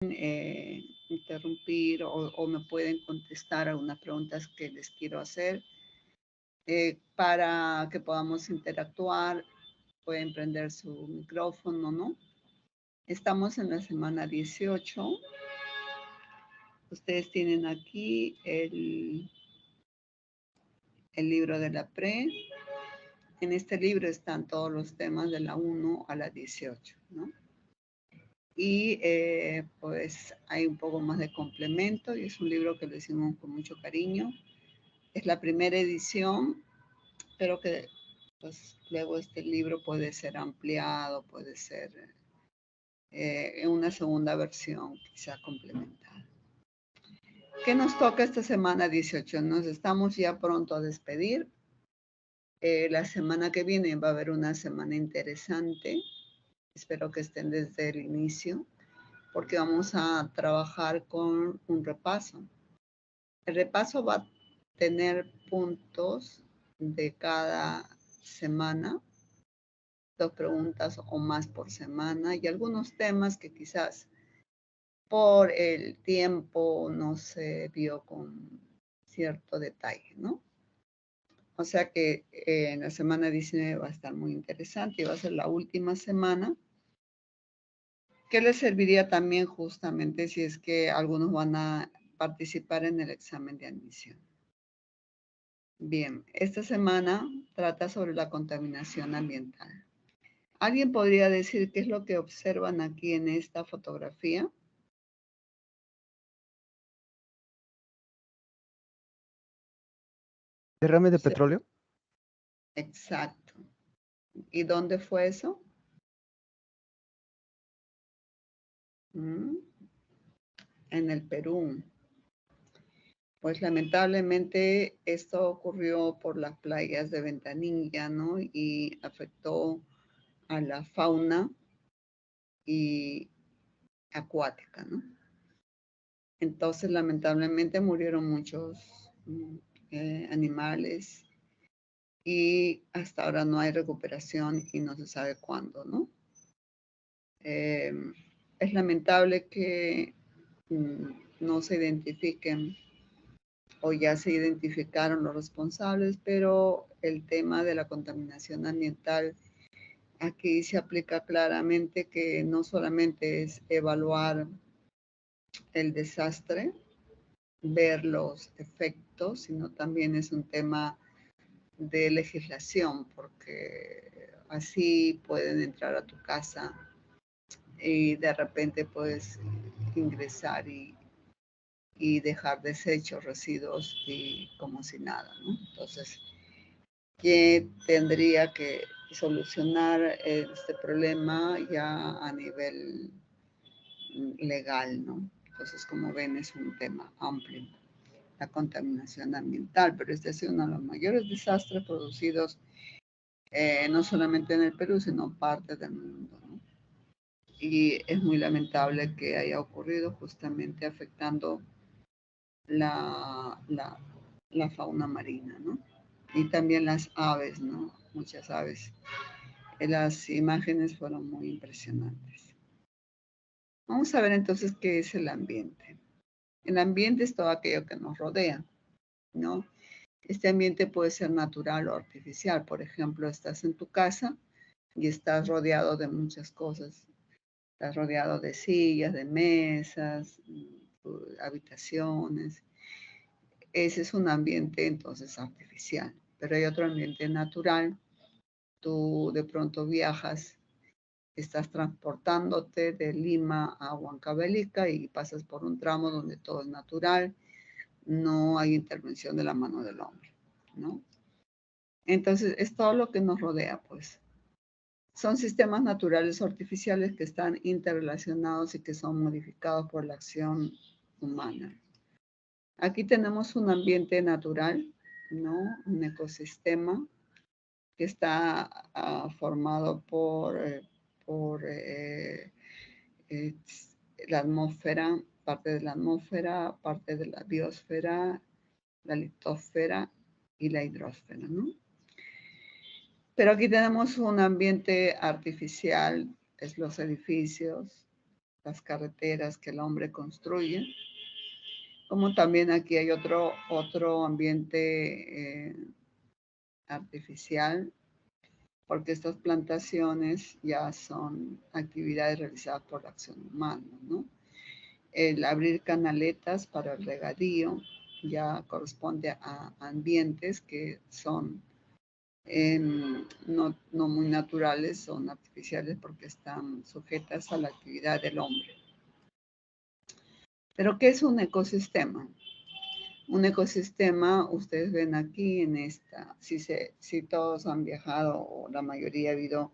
interrumpir o me pueden contestar algunas preguntas que les quiero hacer para que podamos interactuar. Pueden prender su micrófono, ¿no? Estamos en la semana 18. Ustedes tienen aquí el libro de la pre. En este libro están todos los temas de la 1 a la 18, ¿no? Y pues hay un poco más de complemento y es un libro que lo hicimos con mucho cariño. Es la primera edición, pero que pues luego este libro puede ser ampliado, puede ser en una segunda versión quizá complementada. ¿Qué nos toca esta semana 18? Nos estamos ya pronto a despedir. La semana que viene va a haber una semana interesante. Espero que estén desde el inicio, porque vamos a trabajar con un repaso. El repaso va a tener puntos de cada semana, 2 preguntas o más por semana, y algunos temas que quizás por el tiempo no se vio con cierto detalle, ¿no? O sea que en la semana 19 va a estar muy interesante y va a ser la última semana, que les serviría también justamente si es que algunos van a participar en el examen de admisión. Bien, esta semana trata sobre la contaminación ambiental. ¿Alguien podría decir qué es lo que observan aquí en esta fotografía? ¿Derrame de petróleo? Exacto. ¿Y dónde fue eso? En el Perú. Pues lamentablemente esto ocurrió por las playas de Ventanilla, ¿no? Y afectó a la fauna y acuática, ¿no? Entonces lamentablemente murieron muchos animales y hasta ahora no hay recuperación y no se sabe cuándo, ¿no? Es lamentable que no se identifiquen o ya se identificaron los responsables, pero el tema de la contaminación ambiental aquí se aplica claramente que no solamente es evaluar el desastre, ver los efectos, sino también es un tema de legislación, porque así pueden entrar a tu casa y de repente puedes ingresar y dejar desechos, residuos y como si nada, ¿no? Entonces, ¿qué tendría que solucionar este problema ya a nivel legal, ¿no? Entonces, como ven, es un tema amplio, la contaminación ambiental, pero este ha sido uno de los mayores desastres producidos no solamente en el Perú, sino parte del mundo, ¿no? Y es muy lamentable que haya ocurrido justamente afectando la fauna marina, ¿no? Y también las aves, ¿no? Muchas aves. Las imágenes fueron muy impresionantes. Vamos a ver entonces qué es el ambiente. El ambiente es todo aquello que nos rodea, ¿no? Este ambiente puede ser natural o artificial. Por ejemplo, estás en tu casa y estás rodeado de muchas cosas. Estás rodeado de sillas, de mesas, habitaciones. Ese es un ambiente entonces artificial. Pero hay otro ambiente natural. Tú de pronto viajas, estás transportándote de Lima a Huancavelica y pasas por un tramo donde todo es natural, no hay intervención de la mano del hombre, ¿no? Entonces, es todo lo que nos rodea, pues. Son sistemas naturales o artificiales que están interrelacionados y que son modificados por la acción humana. Aquí tenemos un ambiente natural, ¿no? Un ecosistema que está formado por la atmósfera, parte de la biosfera, la litosfera y la hidrosfera, ¿no? Pero aquí tenemos un ambiente artificial, es los edificios, las carreteras que el hombre construye, como también aquí hay otro ambiente artificial, porque estas plantaciones ya son actividades realizadas por la acción humana, ¿no? El abrir canaletas para el regadío ya corresponde a ambientes que son no muy naturales, son artificiales porque están sujetas a la actividad del hombre. Pero ¿qué es un ecosistema? Un ecosistema, ustedes ven aquí en esta, si todos han viajado o la mayoría ha ido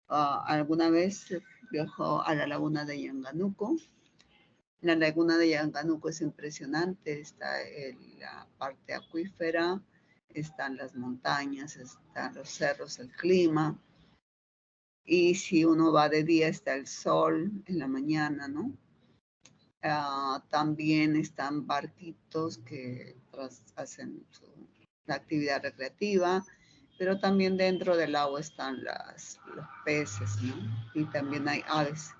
alguna vez, viajó a la laguna de Yanganuco. La laguna de Yanganuco es impresionante, está la parte acuífera, están las montañas, están los cerros, el clima. Y si uno va de día está el sol en la mañana, ¿no? También están barquitos que hacen la actividad recreativa, pero también dentro del agua están los peces, ¿no? Y también hay aves.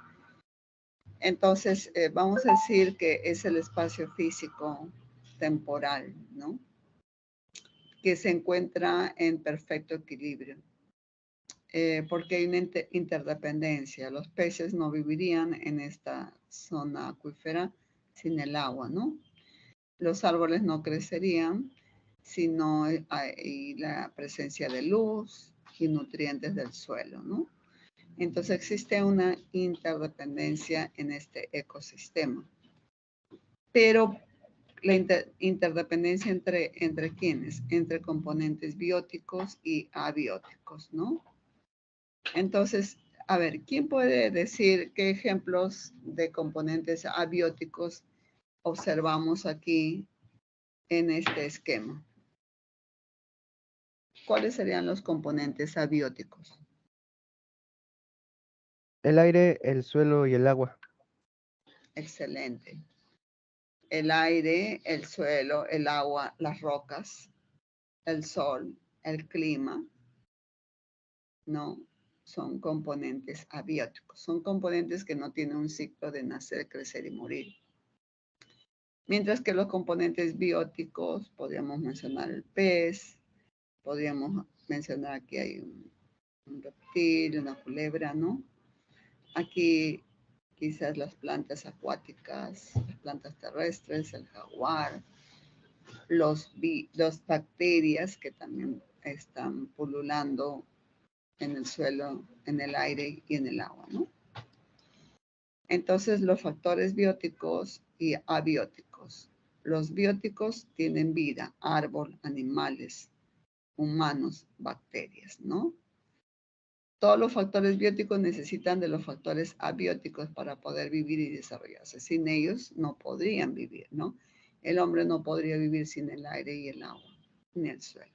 Entonces, vamos a decir que es el espacio físico temporal, ¿no? Que se encuentra en perfecto equilibrio. Porque hay una interdependencia. Los peces no vivirían en esta zona acuífera sin el agua, ¿no? Los árboles no crecerían si no hay la presencia de luz y nutrientes del suelo, ¿no? Entonces existe una interdependencia en este ecosistema. Pero la interdependencia entre ¿quiénes? Entre componentes bióticos y abióticos, ¿no? Entonces, a ver, ¿quién puede decir qué ejemplos de componentes abióticos observamos aquí en este esquema? ¿Cuáles serían los componentes abióticos? El aire, el suelo y el agua. Excelente. El aire, el suelo, el agua, las rocas, el sol, el clima, ¿no? Son componentes abióticos. Son componentes que no tienen un ciclo de nacer, crecer y morir. Mientras que los componentes bióticos, podríamos mencionar el pez, podríamos mencionar aquí hay un reptil, una culebra, ¿no? Aquí quizás las plantas acuáticas, las plantas terrestres, el jaguar, los bacterias que también están pululando en el suelo, en el aire y en el agua, ¿no? Entonces, los factores bióticos y abióticos. Los bióticos tienen vida, árbol, animales, humanos, bacterias, ¿no? Todos los factores bióticos necesitan de los factores abióticos para poder vivir y desarrollarse. Sin ellos no podrían vivir, ¿no? El hombre no podría vivir sin el aire y el agua, ni el suelo.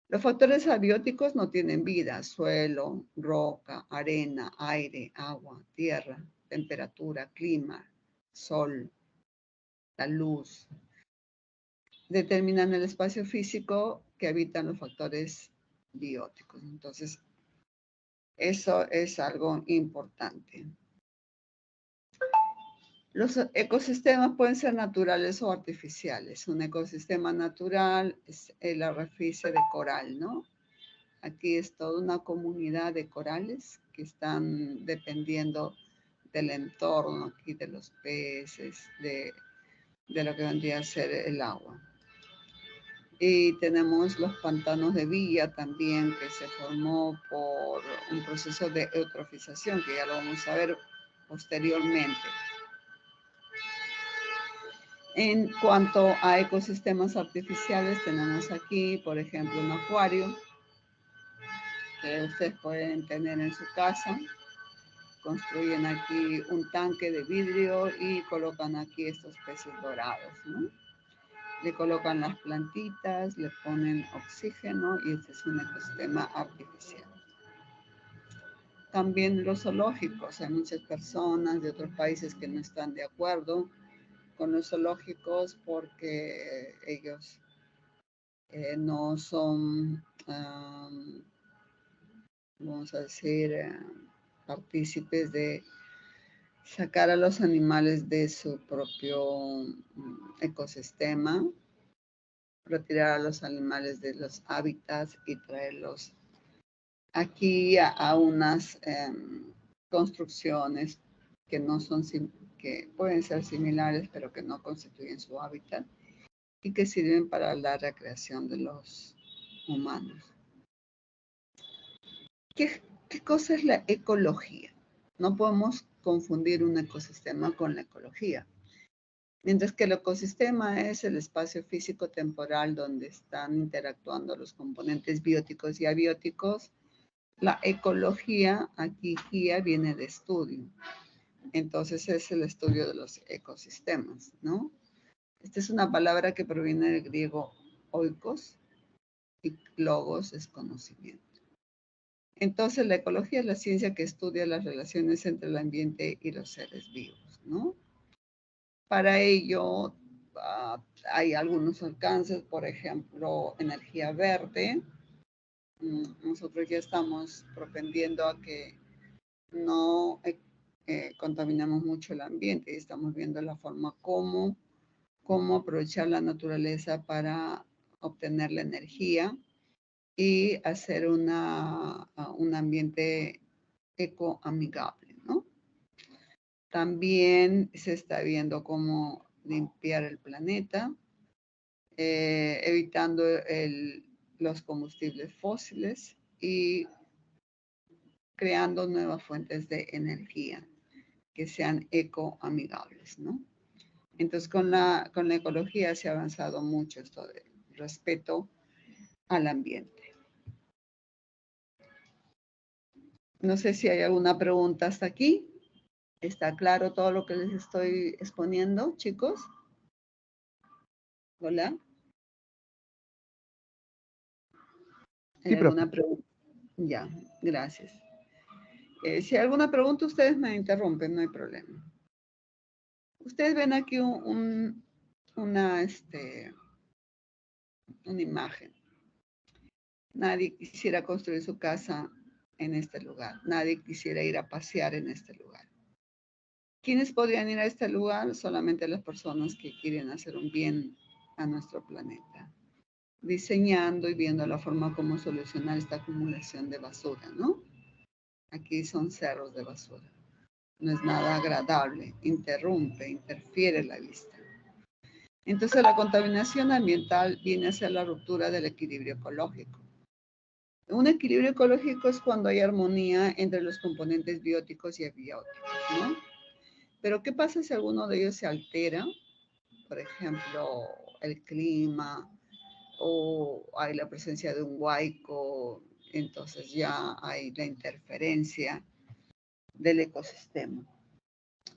Los factores abióticos no tienen vida: suelo, roca, arena, aire, agua, tierra, temperatura, clima, sol, la luz. Determinan el espacio físico que habitan los factores bióticos. Entonces, eso es algo importante. Los ecosistemas pueden ser naturales o artificiales. Un ecosistema natural es el arrecife de coral, ¿no? Aquí es toda una comunidad de corales que están dependiendo del entorno aquí, de los peces, de lo que vendría a ser el agua. Y tenemos los pantanos de Villa también, que se formó por un proceso de eutrofización, que ya lo vamos a ver posteriormente. En cuanto a ecosistemas artificiales, tenemos aquí, por ejemplo, un acuario que ustedes pueden tener en su casa. Construyen aquí un tanque de vidrio y colocan aquí estos peces dorados, ¿no? Le colocan las plantitas, le ponen oxígeno y este es un ecosistema artificial. También los zoológicos. Hay muchas personas de otros países que no están de acuerdo con los zoológicos porque ellos no son, vamos a decir, partícipes de sacar a los animales de su propio ecosistema, retirar a los animales de los hábitats y traerlos aquí a unas construcciones que no son, que pueden ser similares, pero que no constituyen su hábitat y que sirven para la recreación de los humanos. ¿Qué cosa es la ecología? No podemos confundir un ecosistema con la ecología. Mientras que el ecosistema es el espacio físico-temporal donde están interactuando los componentes bióticos y abióticos, la ecología, aquí guía, viene de estudio. Entonces es el estudio de los ecosistemas, ¿no? Esta es una palabra que proviene del griego oikos y logos es conocimiento. Entonces la ecología es la ciencia que estudia las relaciones entre el ambiente y los seres vivos, ¿no? Para ello hay algunos alcances, por ejemplo, energía verde. Nosotros ya estamos propendiendo a que no contaminamos mucho el ambiente y estamos viendo la forma cómo aprovechar la naturaleza para obtener la energía y hacer un ambiente ecoamigable, ¿no? También se está viendo cómo limpiar el planeta, evitando los combustibles fósiles y creando nuevas fuentes de energía que sean ecoamigables, ¿no? Entonces, con la ecología se ha avanzado mucho esto del respeto al ambiente. No sé si hay alguna pregunta hasta aquí. ¿Está claro todo lo que les estoy exponiendo, chicos? Hola. ¿Hay alguna pregunta? Ya, gracias. Si hay alguna pregunta, ustedes me interrumpen, no hay problema. Ustedes ven aquí una imagen. Nadie quisiera construir su casa en este lugar. Nadie quisiera ir a pasear en este lugar. ¿Quiénes podrían ir a este lugar? Solamente las personas que quieren hacer un bien a nuestro planeta, diseñando y viendo la forma como solucionar esta acumulación de basura, ¿no? Aquí son cerros de basura. No es nada agradable, interrumpe, interfiere la vista. Entonces la contaminación ambiental viene a ser la ruptura del equilibrio ecológico. Un equilibrio ecológico es cuando hay armonía entre los componentes bióticos y abióticos, ¿no? Pero ¿qué pasa si alguno de ellos se altera? Por ejemplo, el clima o hay la presencia de un huaico, entonces ya hay la interferencia del ecosistema.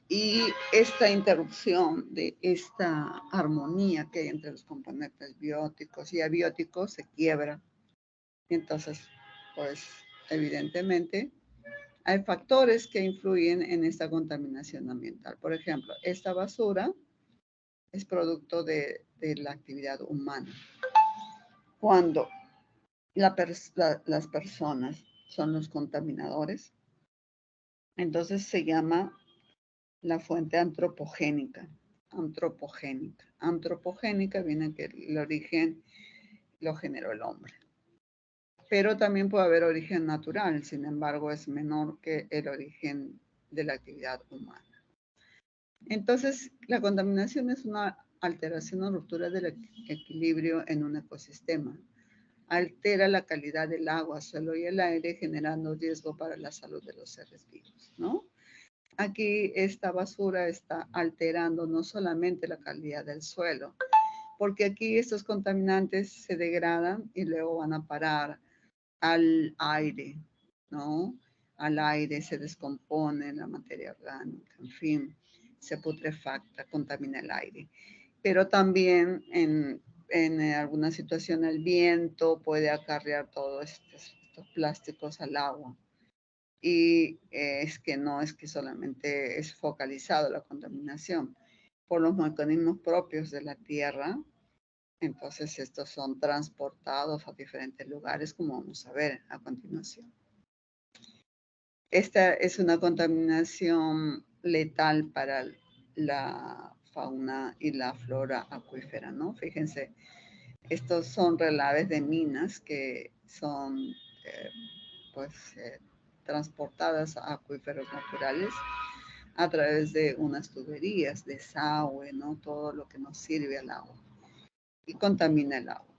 Y esta interrupción de esta armonía que hay entre los componentes bióticos y abióticos se quiebra. Entonces, pues, evidentemente, hay factores que influyen en esta contaminación ambiental. Por ejemplo, esta basura es producto de la actividad humana. Cuando las personas son los contaminadores, entonces se llama la fuente antropogénica. Antropogénica viene que el origen lo generó el hombre. Pero también puede haber origen natural, sin embargo, es menor que el origen de la actividad humana. Entonces, la contaminación es una alteración o ruptura del equilibrio en un ecosistema. Altera la calidad del agua, suelo y el aire, generando riesgo para la salud de los seres vivos, ¿no? Aquí esta basura está alterando no solamente la calidad del suelo, porque aquí estos contaminantes se degradan y luego van a parar al aire, ¿no? Al aire se descompone la materia orgánica, en fin, se putrefacta, contamina el aire. Pero también en alguna situación el viento puede acarrear todos estos plásticos al agua. Y es que no es que solamente es focalizado la contaminación por los mecanismos propios de la tierra. Entonces estos son transportados a diferentes lugares, como vamos a ver a continuación. Esta es una contaminación letal para la fauna y la flora acuífera, ¿no? Fíjense, estos son relaves de minas que son transportadas a acuíferos naturales a través de unas tuberías, desagüe, ¿no? Todo lo que nos sirve al agua y contamina el agua.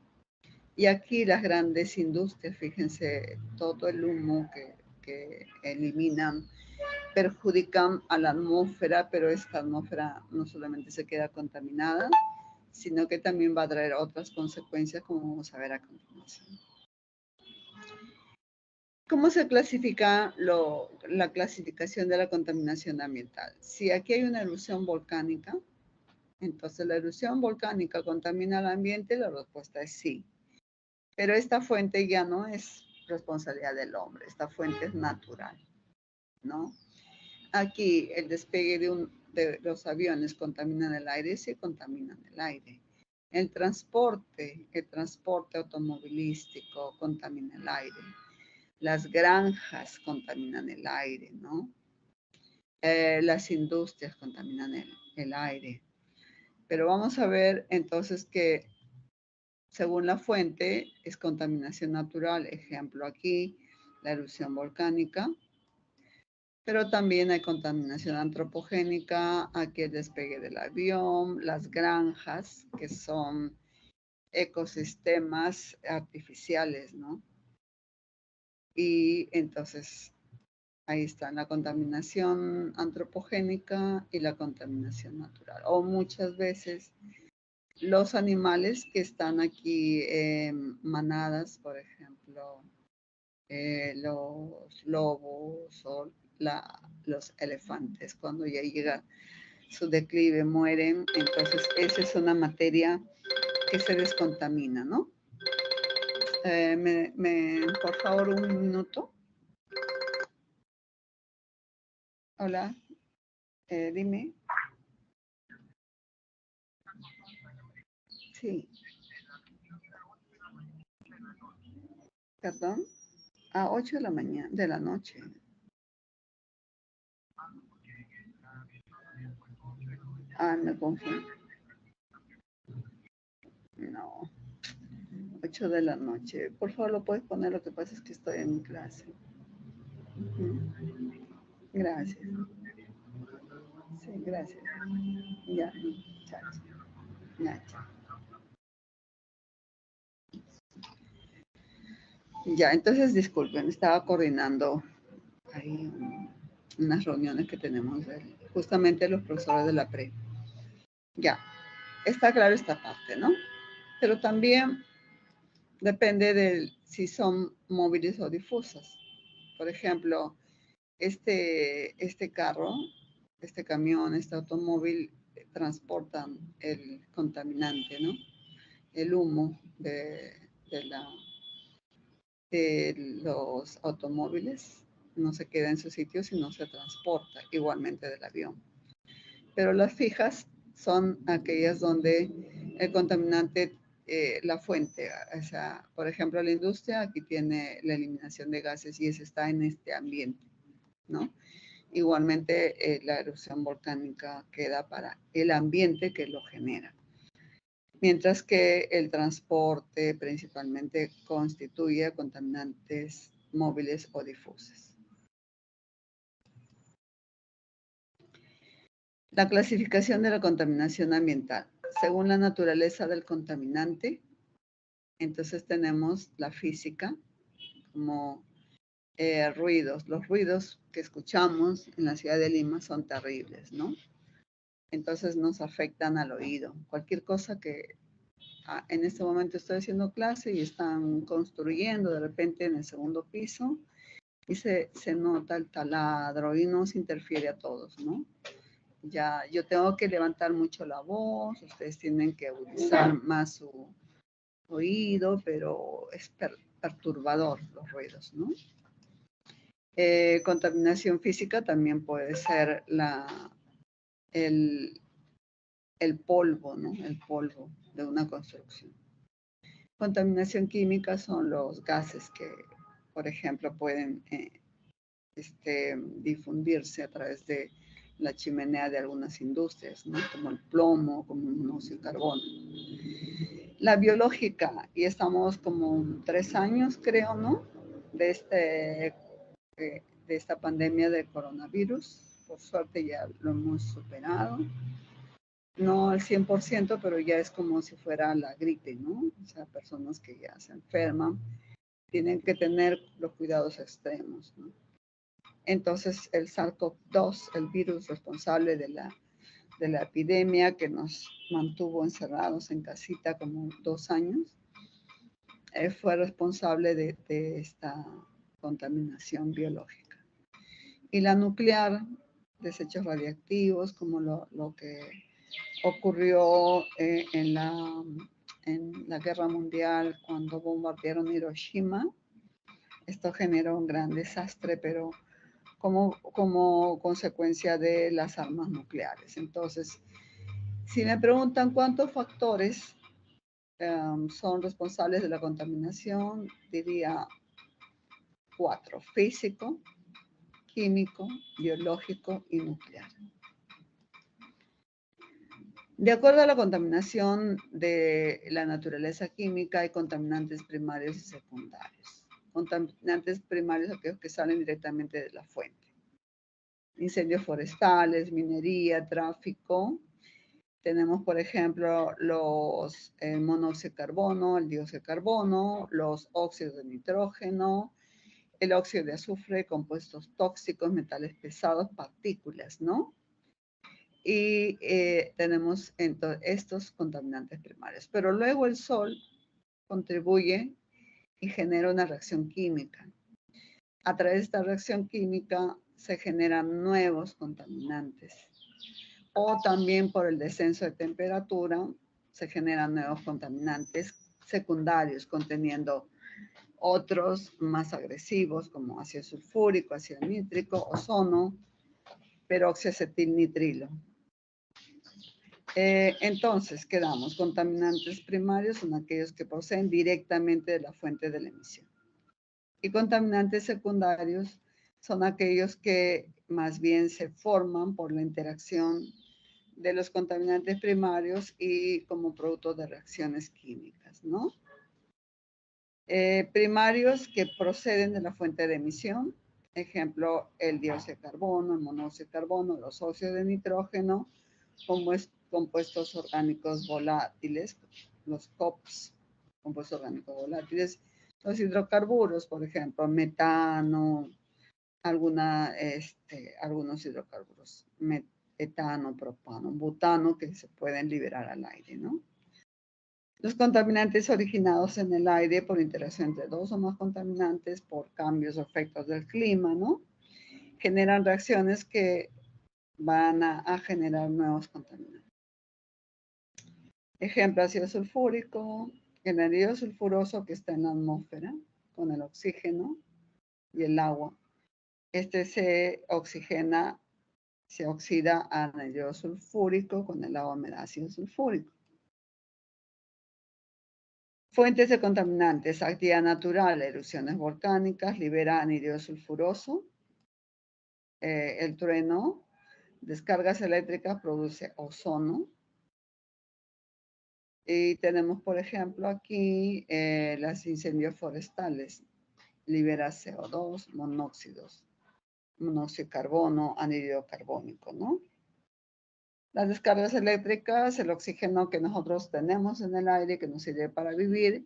Y aquí las grandes industrias, fíjense, todo el humo que eliminan perjudican a la atmósfera, pero esta atmósfera no solamente se queda contaminada, sino que también va a traer otras consecuencias, como vamos a ver a continuación. ¿Cómo se clasifica la clasificación de la contaminación ambiental? Si aquí hay una erupción volcánica, entonces la erupción volcánica contamina el ambiente, la respuesta es sí. Pero esta fuente ya no es responsabilidad del hombre, esta fuente es natural, ¿no? Aquí el despegue de los aviones contaminan el aire, sí contaminan el aire. El transporte automovilístico contamina el aire. Las granjas contaminan el aire, ¿no? Las industrias contaminan el aire. Pero vamos a ver entonces que según la fuente es contaminación natural. Ejemplo aquí, la erupción volcánica. Pero también hay contaminación antropogénica, aquí el despegue del avión, las granjas, que son ecosistemas artificiales, ¿no? Y entonces ahí está la contaminación antropogénica y la contaminación natural. O muchas veces los animales que están aquí en manadas, por ejemplo, los lobos o los elefantes, cuando ya llega su declive, mueren, entonces esa es una materia que se descontamina, ¿no? Por favor, un minuto. Hola, dime. Sí. Perdón. A 8 de la mañana, de la noche. Ah, me confundí. No. 8 de la noche. Por favor, lo puedes poner, lo que pasa es que estoy en mi clase. Gracias. Sí, gracias. Ya, chao. Ya, chao. Ya, entonces disculpen, estaba coordinando ahí unas reuniones que tenemos justamente los profesores de la pre. Ya, está claro esta parte, ¿no? Pero también depende de si son móviles o difusas. Por ejemplo, este carro, este camión, este automóvil transportan el contaminante, ¿no? El humo de los automóviles no se queda en su sitio, sino se transporta igualmente del avión. Pero las fijas son aquellas donde el contaminante, la fuente, o sea, por ejemplo, la industria aquí tiene la eliminación de gases y eso está en este ambiente, ¿no? Igualmente, la erupción volcánica queda para el ambiente que lo genera. Mientras que el transporte principalmente constituye contaminantes móviles o difusos. La clasificación de la contaminación ambiental. Según la naturaleza del contaminante, entonces tenemos la física como ruidos. Los ruidos que escuchamos en la ciudad de Lima son terribles, ¿no? Entonces nos afectan al oído. Cualquier cosa que en este momento estoy haciendo clase y están construyendo de repente en el segundo piso y se nota el taladro y nos interfiere a todos, ¿no? Ya yo tengo que levantar mucho la voz, ustedes tienen que agudizar más su oído, pero es perturbador los ruidos, ¿no? Contaminación física también puede ser el polvo, ¿no? El polvo de una construcción. Contaminación química son los gases que, por ejemplo, pueden difundirse a través de la chimenea de algunas industrias, ¿no? Como el plomo, como el monóxido de carbono. La biológica, y estamos como 3 años, creo, ¿no? De esta pandemia de coronavirus. Por suerte ya lo hemos superado. No al 100%, pero ya es como si fuera la gripe, ¿no? O sea, personas que ya se enferman tienen que tener los cuidados extremos, ¿no? Entonces, el SARS-CoV-2, el virus responsable de la epidemia que nos mantuvo encerrados en casita como 2 años, fue responsable de esta contaminación biológica. Y la nuclear, desechos radiactivos, como lo que ocurrió en la Guerra Mundial cuando bombardearon Hiroshima. Esto generó un gran desastre, pero como consecuencia de las armas nucleares. Entonces, si me preguntan cuántos factores son responsables de la contaminación, diría 4: físico, químico, biológico y nuclear. De acuerdo a la contaminación de la naturaleza química, hay contaminantes primarios y secundarios. Contaminantes primarios, aquellos que salen directamente de la fuente. Incendios forestales, minería, tráfico. Tenemos, por ejemplo, el monóxido de carbono, el dióxido de carbono, los óxidos de nitrógeno, el óxido de azufre, compuestos tóxicos, metales pesados, partículas, ¿no? Y tenemos estos contaminantes primarios. Pero luego el sol contribuye y genera una reacción química. A través de esta reacción química se generan nuevos contaminantes. O también por el descenso de temperatura se generan nuevos contaminantes secundarios conteniendo otros más agresivos como ácido sulfúrico, ácido nítrico, ozono, peróxido acetilnitrilo. Entonces, quedamos, contaminantes primarios son aquellos que proceden directamente de la fuente de la emisión. Y contaminantes secundarios son aquellos que más bien se forman por la interacción de los contaminantes primarios y como producto de reacciones químicas, ¿no? Primarios que proceden de la fuente de emisión, ejemplo, el dióxido de carbono, el monóxido de carbono, los óxidos de nitrógeno, compuestos orgánicos volátiles, los COPs, compuestos orgánicos volátiles, los hidrocarburos, por ejemplo, metano, algunos hidrocarburos, etano, propano, butano, que se pueden liberar al aire, ¿no? Los contaminantes originados en el aire por interacción entre dos o más contaminantes, por cambios o efectos del clima, ¿no? Generan reacciones que van a generar nuevos contaminantes. Ejemplo, ácido sulfúrico, el anhídrido sulfuroso que está en la atmósfera con el oxígeno y el agua. Se oxida a anhídrido sulfúrico, con el agua me da ácido sulfúrico. Fuentes de contaminantes, actividad natural, erupciones volcánicas, libera anhídrido sulfuroso, el trueno, descargas eléctricas, produce ozono. Y tenemos, por ejemplo, aquí los incendios forestales, libera CO2, monóxido de carbono, anhídrido carbónico, ¿no? Las descargas eléctricas, el oxígeno que nosotros tenemos en el aire que nos sirve para vivir.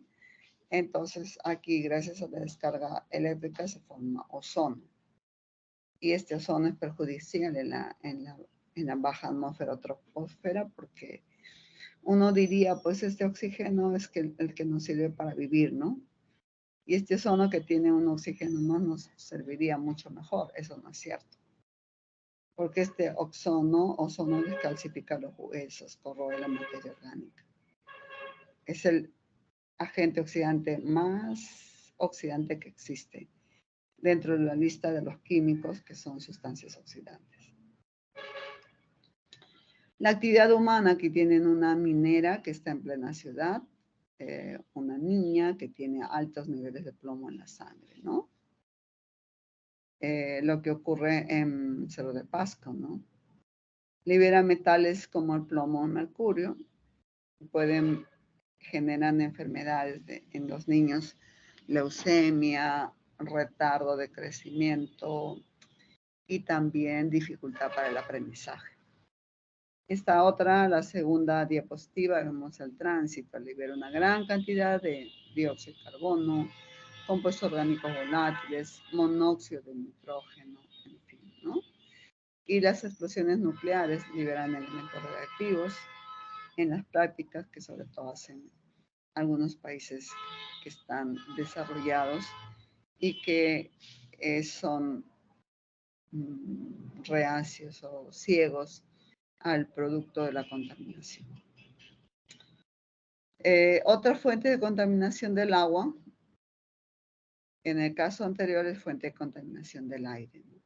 Entonces, aquí, gracias a la descarga eléctrica, se forma ozono. Y este ozono es perjudicial en la baja atmósfera o troposfera porque uno diría, pues este oxígeno es el que nos sirve para vivir, ¿no? Y este ozono que tiene un oxígeno más nos serviría mucho mejor. Eso no es cierto. Porque este ozono descalcifica los huesos, corroe la materia orgánica. Es el agente oxidante más oxidante que existe dentro de la lista de los químicos que son sustancias oxidantes. La actividad humana, aquí tienen una minera que está en plena ciudad, una niña que tiene altos niveles de plomo en la sangre, ¿no? Lo que ocurre en Cerro de Pasco, ¿no? Libera metales como el plomo o el mercurio. Generan enfermedades en los niños, leucemia, retardo de crecimiento y también dificultad para el aprendizaje. Esta otra, la segunda diapositiva, vemos el tránsito, libera una gran cantidad de dióxido de carbono, compuestos orgánicos volátiles, monóxido de nitrógeno, en fin, ¿no? Y las explosiones nucleares liberan elementos radiactivos en las prácticas que sobre todo hacen algunos países que están desarrollados y que son reacios o ciegos al producto de la contaminación. Otra fuente de contaminación del agua, en el caso anterior es fuente de contaminación del aire, ¿no?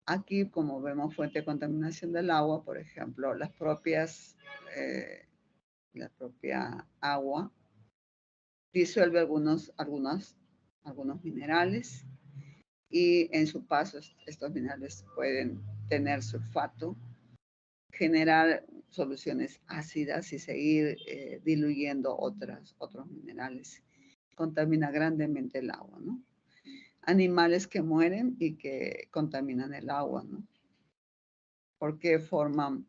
Aquí, como vemos, fuente de contaminación del agua, por ejemplo, la propia agua disuelve algunos minerales y en su paso estos minerales pueden tener sulfato, generar soluciones ácidas y seguir diluyendo otros minerales. Contamina grandemente el agua, ¿no? Animales que mueren y que contaminan el agua, ¿no? Porque forman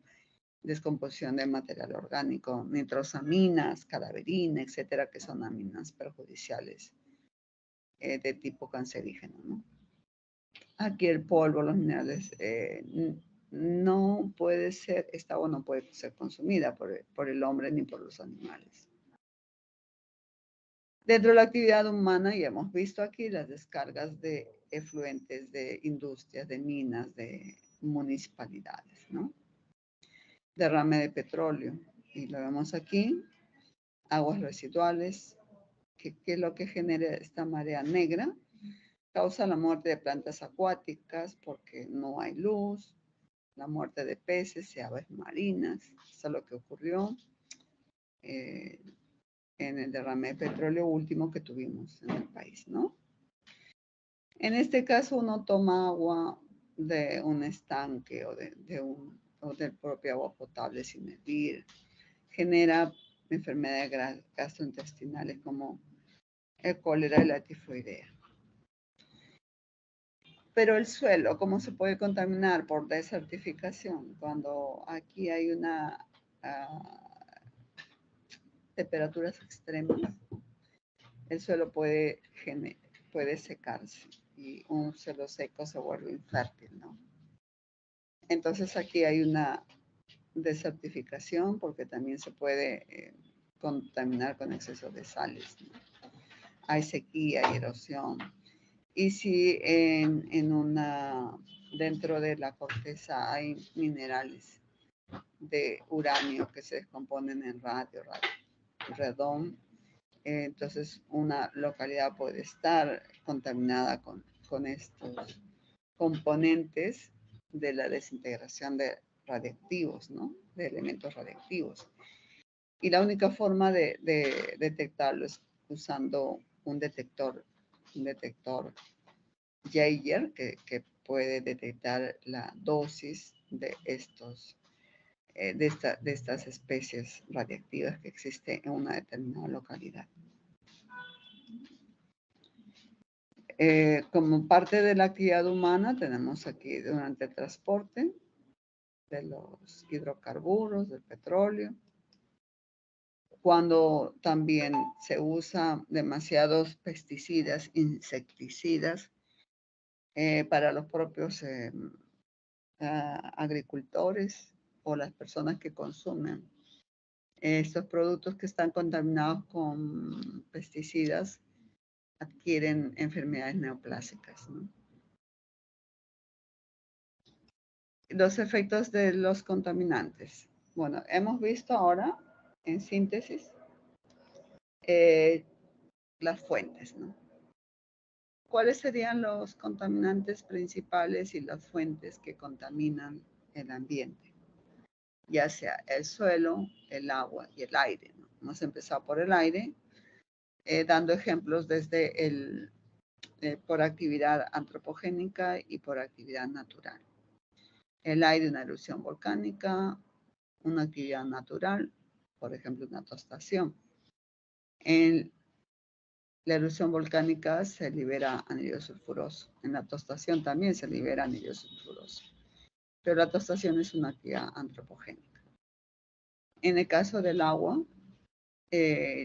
descomposición de material orgánico, nitrosaminas, cadaverina, etcétera, que son aminas perjudiciales de tipo cancerígeno, ¿no? Aquí el polvo, los minerales, no puede ser, esta agua no puede ser consumida por el hombre ni por los animales. Dentro de la actividad humana, ya hemos visto aquí las descargas de efluentes de industrias, de minas, de municipalidades, ¿no? Derrame de petróleo, y lo vemos aquí, aguas residuales, que es lo que genera esta marea negra, causa la muerte de plantas acuáticas porque no hay luz, la muerte de peces y aves marinas. Eso es lo que ocurrió en el derrame de petróleo último que tuvimos en el país, ¿no? En este caso uno toma agua de un estanque o del propio agua potable sin medir. Genera enfermedades gastrointestinales como el cólera y la tifoidea. Pero el suelo, ¿cómo se puede contaminar? Por desertificación. Cuando aquí hay una temperaturas extremas, el suelo puede secarse y un suelo seco se vuelve infértil, ¿no? Entonces aquí hay una desertificación porque también se puede contaminar con exceso de sales, ¿no? Hay sequía, hay erosión. Y si dentro de la corteza hay minerales de uranio que se descomponen en radio, radón, entonces una localidad puede estar contaminada con estos componentes de la desintegración de radiactivos, ¿no? De elementos radiactivos. Y la única forma de detectarlo es usando un detector Geiger que puede detectar la dosis de estas especies radiactivas que existen en una determinada localidad. Como parte de la actividad humana tenemos aquí durante el transporte de los hidrocarburos, del petróleo, cuando también se usa demasiados pesticidas, insecticidas para los propios agricultores o las personas que consumen estos productos que están contaminados con pesticidas adquieren enfermedades neoplásicas, ¿no? Los efectos de los contaminantes. Bueno, hemos visto ahora, en síntesis, las fuentes, ¿no? ¿Cuáles serían los contaminantes principales y las fuentes que contaminan el ambiente? Ya sea el suelo, el agua y el aire, ¿no? Hemos empezado por el aire, dando ejemplos desde por actividad antropogénica y por actividad natural. El aire, una erupción volcánica, una actividad natural, por ejemplo, una tostación. En la erupción volcánica se libera anhídrido sulfuroso. En la tostación también se libera anhídrido sulfuroso. Pero la tostación es una actividad antropogénica. En el caso del agua,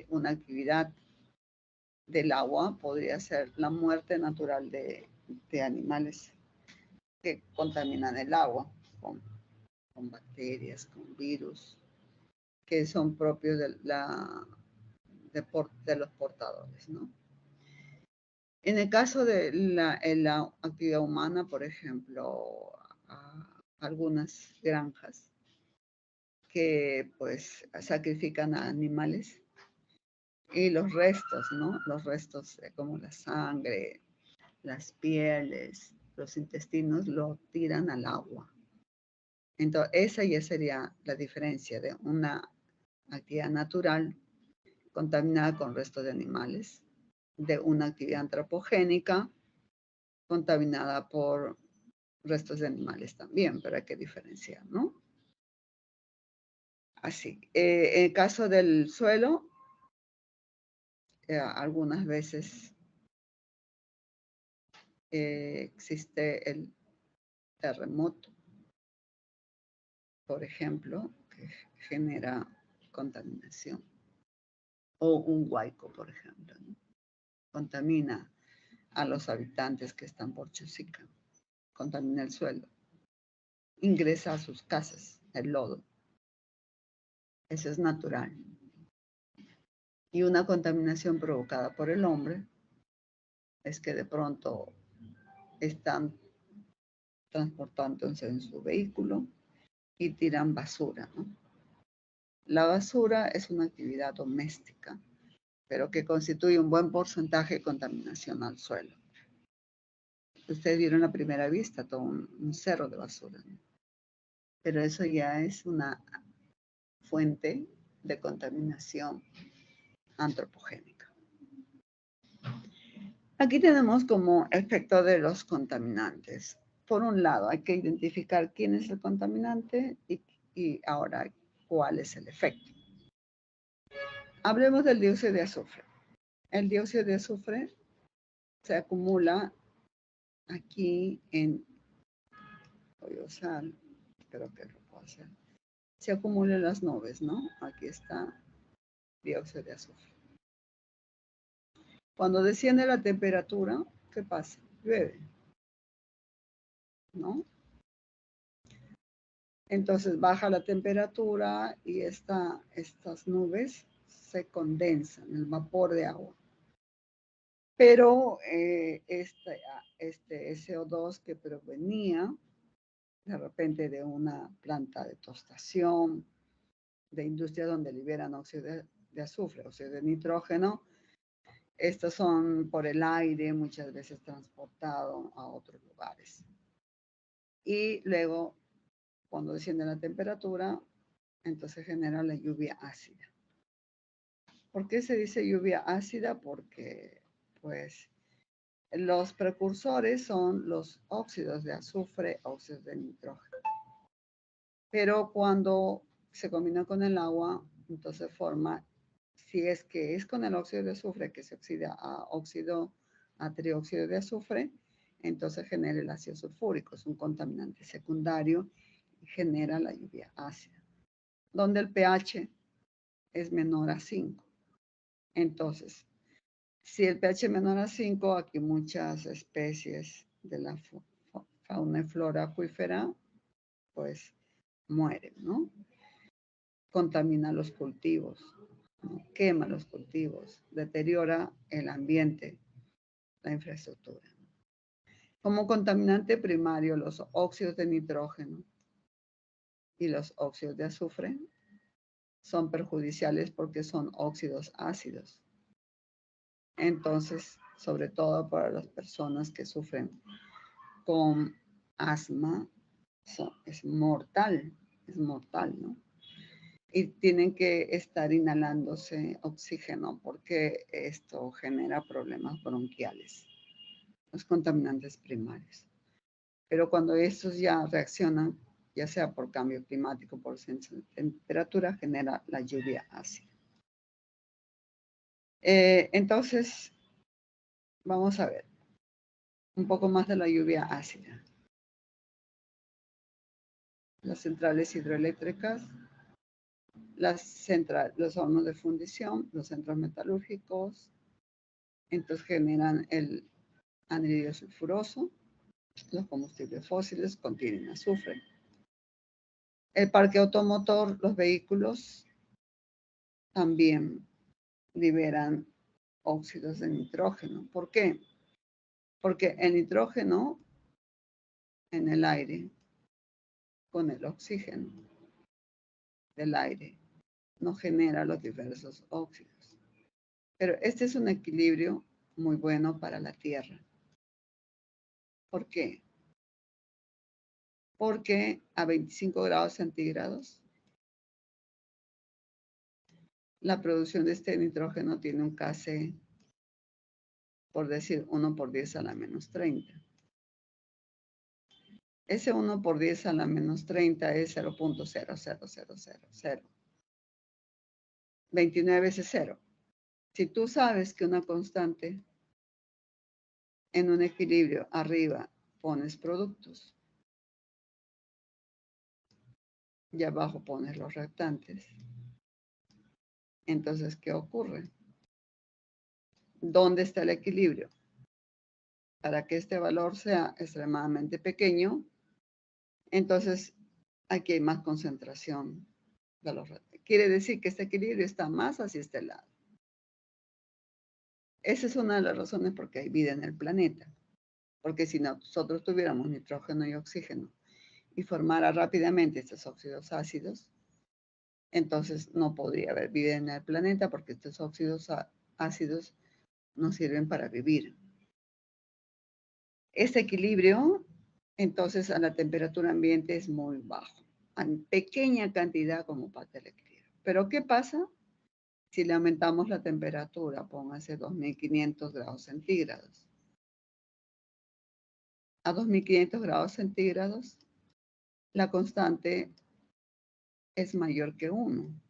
una actividad del agua podría ser la muerte natural de animales que contaminan el agua con bacterias, con virus, que son propios de los portadores, ¿no? En el caso de la actividad humana, por ejemplo, algunas granjas que pues sacrifican a animales y los restos, ¿no? Los restos como la sangre, las pieles, los intestinos, lo tiran al agua. Entonces, esa ya sería la diferencia de una actividad natural contaminada con restos de animales, de una actividad antropogénica contaminada por restos de animales también, pero hay que diferenciar, ¿no? Así. En el caso del suelo, algunas veces existe el terremoto, por ejemplo, que genera contaminación. O un huaico, por ejemplo, ¿no? Contamina a los habitantes que están por Chosica, contamina el suelo, ingresa a sus casas el lodo. Eso es natural. Y una contaminación provocada por el hombre es que de pronto están transportándose en su vehículo y tiran basura, ¿no? La basura es una actividad doméstica, pero que constituye un buen porcentaje de contaminación al suelo. Ustedes vieron a primera vista todo un cerro de basura, ¿no? Pero eso ya es una fuente de contaminación antropogénica. Aquí tenemos como efecto de los contaminantes. Por un lado, hay que identificar quién es el contaminante y ahora cuál es el efecto. Hablemos del dióxido de azufre. El dióxido de azufre se acumula aquí en, voy a usar, creo que lo puedo hacer, se acumula en las nubes, ¿no? Aquí está dióxido de azufre. Cuando desciende la temperatura, ¿qué pasa? Llueve, ¿no? Entonces baja la temperatura y estas nubes se condensan, el vapor de agua. Pero este SO2 que provenía de repente de una planta de tostación, de industria donde liberan óxido de azufre, óxido de nitrógeno, estos son por el aire muchas veces transportados a otros lugares. Y luego, cuando desciende la temperatura, entonces genera la lluvia ácida. ¿Por qué se dice lluvia ácida? Porque, pues, los precursores son los óxidos de azufre, óxidos de nitrógeno. Pero cuando se combina con el agua, entonces forma, si es que es con el óxido de azufre que se oxida a trióxido de azufre, entonces genera el ácido sulfúrico, es un contaminante secundario y genera la lluvia ácida, donde el pH es menor a 5. Entonces, si el pH es menor a 5, aquí muchas especies de la fauna y flora acuífera, pues mueren, ¿no? Contamina los cultivos, ¿no? Quema los cultivos, deteriora el ambiente, la infraestructura. Como contaminante primario, los óxidos de nitrógeno y los óxidos de azufre son perjudiciales porque son óxidos ácidos. Entonces, sobre todo para las personas que sufren con asma, es mortal, ¿no? Y tienen que estar inhalándose oxígeno porque esto genera problemas bronquiales, los contaminantes primarios. Pero cuando estos ya reaccionan ya sea por cambio climático, por descenso de temperatura, genera la lluvia ácida. Entonces, vamos a ver un poco más de la lluvia ácida. Las centrales hidroeléctricas, los hornos de fundición, los centros metalúrgicos, entonces generan el anhídrido sulfuroso. Los combustibles fósiles contienen azufre. El parque automotor, los vehículos también liberan óxidos de nitrógeno. ¿Por qué? Porque el nitrógeno en el aire con el oxígeno del aire no genera los diversos óxidos. Pero este es un equilibrio muy bueno para la Tierra. ¿Por qué? Porque a 25 grados centígrados la producción de este nitrógeno tiene un Kc, por decir 1 por 10 a la menos 30. Ese 1 por 10 a la menos 30 es 0.00000. 29 es 0. Si tú sabes que una constante en un equilibrio arriba pones productos y abajo pones los reactantes, entonces, ¿qué ocurre? ¿Dónde está el equilibrio? Para que este valor sea extremadamente pequeño, entonces aquí hay más concentración de los reactantes. Quiere decir que este equilibrio está más hacia este lado. Esa es una de las razones por qué hay vida en el planeta. Porque si nosotros tuviéramos nitrógeno y oxígeno y formara rápidamente estos óxidos ácidos, entonces no podría haber vida en el planeta porque estos óxidos ácidos no sirven para vivir. Este equilibrio, entonces, a la temperatura ambiente es muy bajo, en pequeña cantidad como parte del equilibrio. Pero ¿qué pasa si le aumentamos la temperatura? Póngase 2500 grados centígrados. A 2500 grados centígrados, la constante es mayor que 1.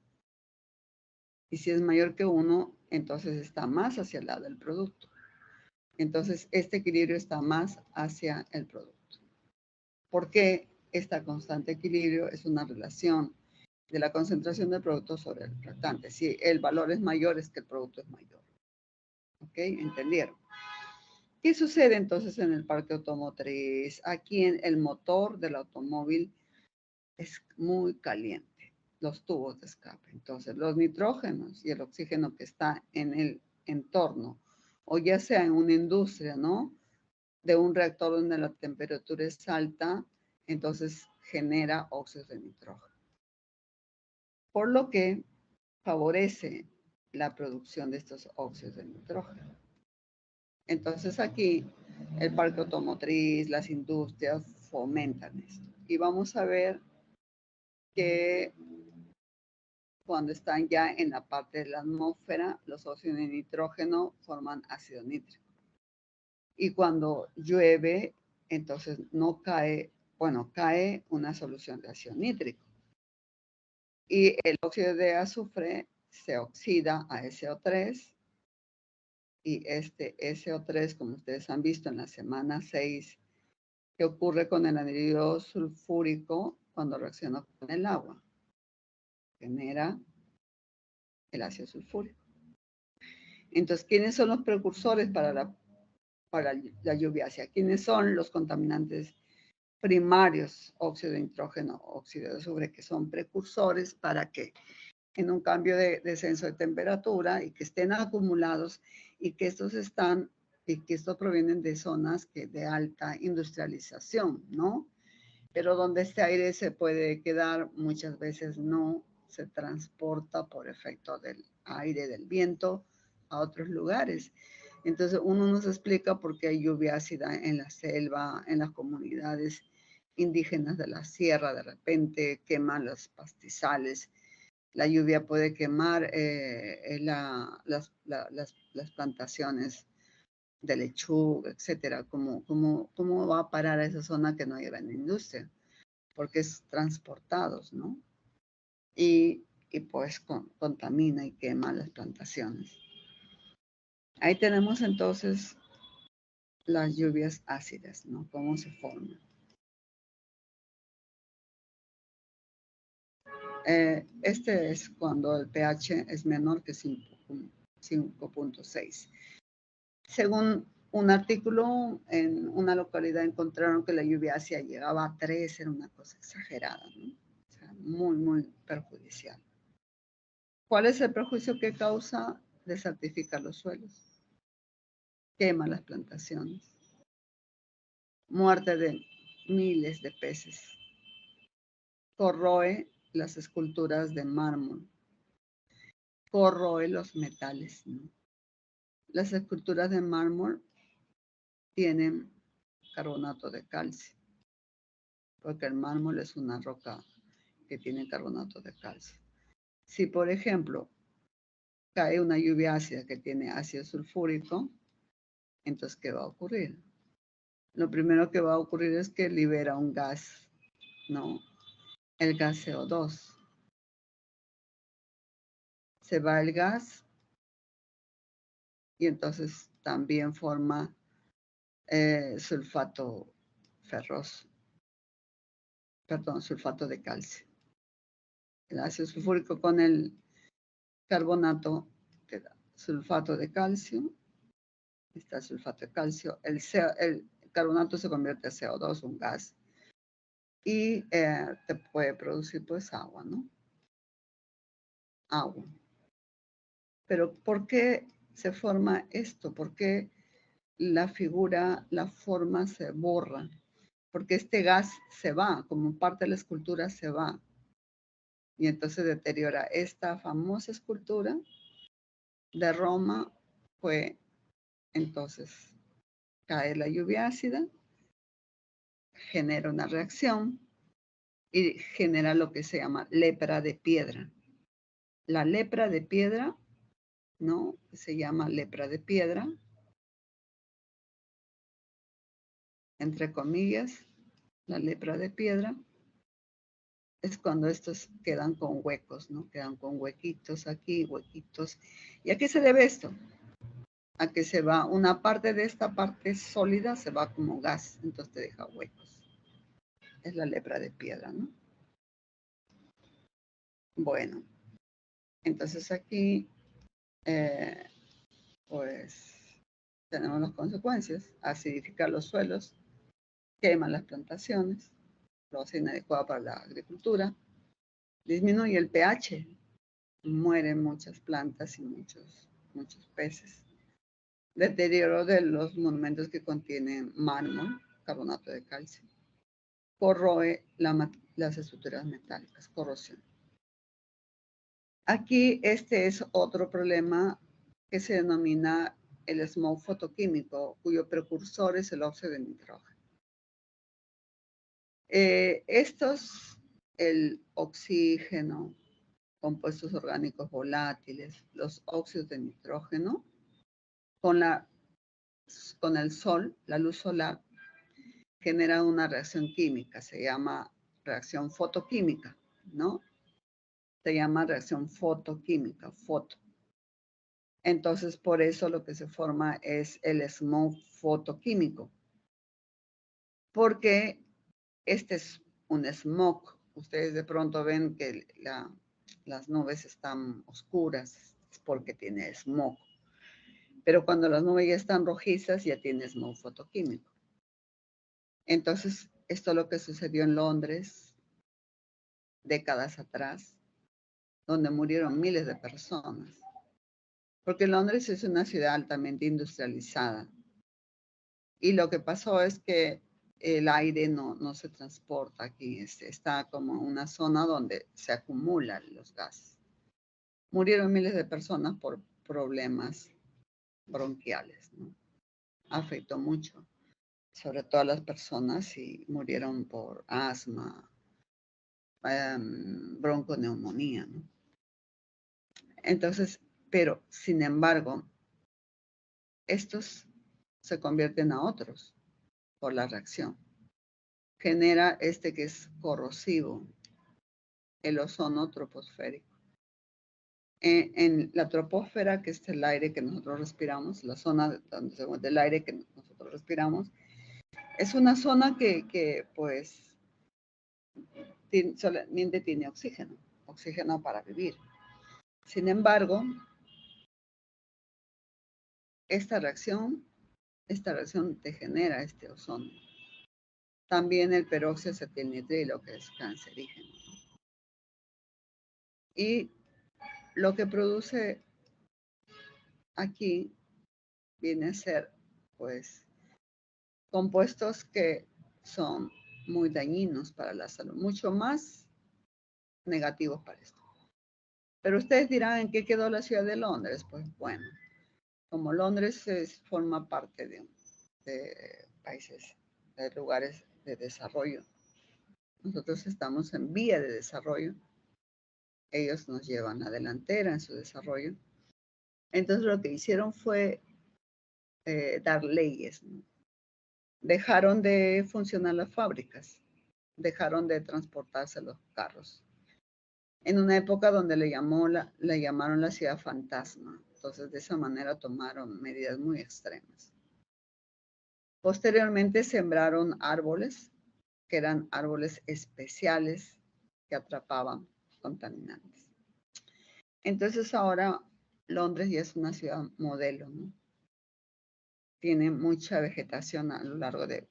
Y si es mayor que 1, entonces está más hacia el lado del producto. Entonces, este equilibrio está más hacia el producto. ¿Por qué esta constante equilibrio? Es una relación de la concentración del producto sobre el reactante. Si el valor es mayor, es que el producto es mayor. ¿Ok? ¿Entendieron? ¿Qué sucede entonces en el parque automotriz? Aquí el motor del automóvil es muy caliente, los tubos de escape. Entonces, los nitrógenos y el oxígeno que está en el entorno, o ya sea en una industria, ¿no? De un reactor donde la temperatura es alta, entonces genera óxidos de nitrógeno. Por lo que favorece la producción de estos óxidos de nitrógeno. Entonces aquí el parque automotriz, las industrias fomentan esto. Y vamos a ver que cuando están ya en la parte de la atmósfera, los óxidos de nitrógeno forman ácido nítrico. Y cuando llueve, entonces no cae, bueno, cae una solución de ácido nítrico. Y el óxido de azufre se oxida a SO3. Y este SO3, como ustedes han visto en la semana 6, que ocurre con el anhídrido sulfúrico cuando reacciona con el agua. Genera el ácido sulfúrico. Entonces, ¿quiénes son los precursores para la lluvia ácida? ¿Quiénes son los contaminantes primarios? Óxido de nitrógeno, óxido de azufre, que son precursores para que en un cambio de descenso de temperatura y que estén acumulados y que estos provienen de zonas de alta industrialización, ¿no? Pero donde este aire se puede quedar, muchas veces no se transporta por efecto del aire, del viento, a otros lugares. Entonces uno nos explica por qué hay lluvia ácida en la selva, en las comunidades indígenas de la sierra, de repente queman los pastizales. La lluvia puede quemar las plantaciones de lechuga, etcétera. ¿Cómo va a parar a esa zona que no lleva en la industria? porque es transportados, ¿no? Y pues contamina y quema las plantaciones. Ahí tenemos entonces las lluvias ácidas, ¿no? Cómo se forman. Este es cuando el pH es menor que 5.6. Según un artículo, en una localidad encontraron que la lluvia ácida llegaba a 3, era una cosa exagerada, ¿no? O sea, muy, muy perjudicial. ¿Cuál es el perjuicio que causa? Desertificar los suelos, quema las plantaciones, muerte de miles de peces, corroe las esculturas de mármol, corroe los metales, ¿no? Las esculturas de mármol tienen carbonato de calcio, porque el mármol es una roca que tiene carbonato de calcio. Si, por ejemplo, cae una lluvia ácida que tiene ácido sulfúrico, entonces, ¿qué va a ocurrir? Lo primero que va a ocurrir es que libera un gas, ¿no? El gas CO2. Se va el gas y entonces también forma sulfato ferroso, perdón, sulfato de calcio. El ácido sulfúrico con el carbonato que da sulfato de calcio. Está el sulfato de calcio. El carbonato se convierte en CO2, un gas. Y te puede producir pues agua, ¿no? Agua. Pero ¿por qué se forma esto? ¿Por qué la figura, la forma se borra? Porque este gas se va, como parte de la escultura se va. Y entonces deteriora esta famosa escultura de Roma. Fue entonces cae la lluvia ácida, genera una reacción y genera lo que se llama lepra de piedra. La lepra de piedra, ¿no? Se llama lepra de piedra, entre comillas, la lepra de piedra es cuando estos quedan con huecos, ¿no? Quedan con huequitos aquí, huequitos. ¿Y a qué se debe esto? A que se va una parte de esta parte sólida, se va como gas, entonces te deja huecos. Es la lepra de piedra, ¿no? Bueno, entonces aquí, pues, tenemos las consecuencias: acidificar los suelos, quema las plantaciones, lo hace inadecuada para la agricultura, disminuye el pH, mueren muchas plantas y muchos peces, deterioro de los monumentos que contienen mármol, carbonato de calcio, corroe las estructuras metálicas, corrosión. Aquí este es otro problema que se denomina el smog fotoquímico, cuyo precursor es el óxido de nitrógeno. El oxígeno, compuestos orgánicos volátiles, los óxidos de nitrógeno, con el sol, la luz solar, genera una reacción química, se llama reacción fotoquímica, ¿no? Se llama reacción fotoquímica, foto. Entonces, por eso lo que se forma es el smog fotoquímico, porque este es un smog. Ustedes de pronto ven que las nubes están oscuras, es porque tiene smog. Pero cuando las nubes ya están rojizas, ya tiene smog fotoquímico. Entonces, esto es lo que sucedió en Londres décadas atrás, donde murieron miles de personas. Porque Londres es una ciudad altamente industrializada. Y lo que pasó es que el aire no se transporta aquí, está como una zona donde se acumulan los gases. Murieron miles de personas por problemas bronquiales, ¿no? Afectó mucho, sobre todo a las personas, y murieron por asma, bronconeumonía, ¿no? Entonces, pero sin embargo, estos se convierten a otros por la reacción. genera este que es corrosivo, el ozono troposférico. En la troposfera, que es el aire que nosotros respiramos, la zona del aire que nosotros respiramos, es una zona que pues solamente tiene oxígeno para vivir. Sin embargo, esta reacción te genera este ozono. También el peróxido de acetilnitrilo, que es cancerígeno. Y lo que produce aquí viene a ser, pues, compuestos que son muy dañinos para la salud, mucho más negativos para esto. Pero ustedes dirán, ¿en qué quedó la ciudad de Londres? Pues bueno, como Londres forma parte de países, de lugares de desarrollo, nosotros estamos en vía de desarrollo, ellos nos llevan a la delantera en su desarrollo. Entonces lo que hicieron fue dar leyes, ¿no? Dejaron de funcionar las fábricas, dejaron de transportarse los carros. En una época donde le llamaron la ciudad fantasma. Entonces, de esa manera tomaron medidas muy extremas. Posteriormente sembraron árboles, que eran árboles especiales que atrapaban contaminantes. Entonces, ahora Londres ya es una ciudad modelo, ¿no? Tiene mucha vegetación a lo largo de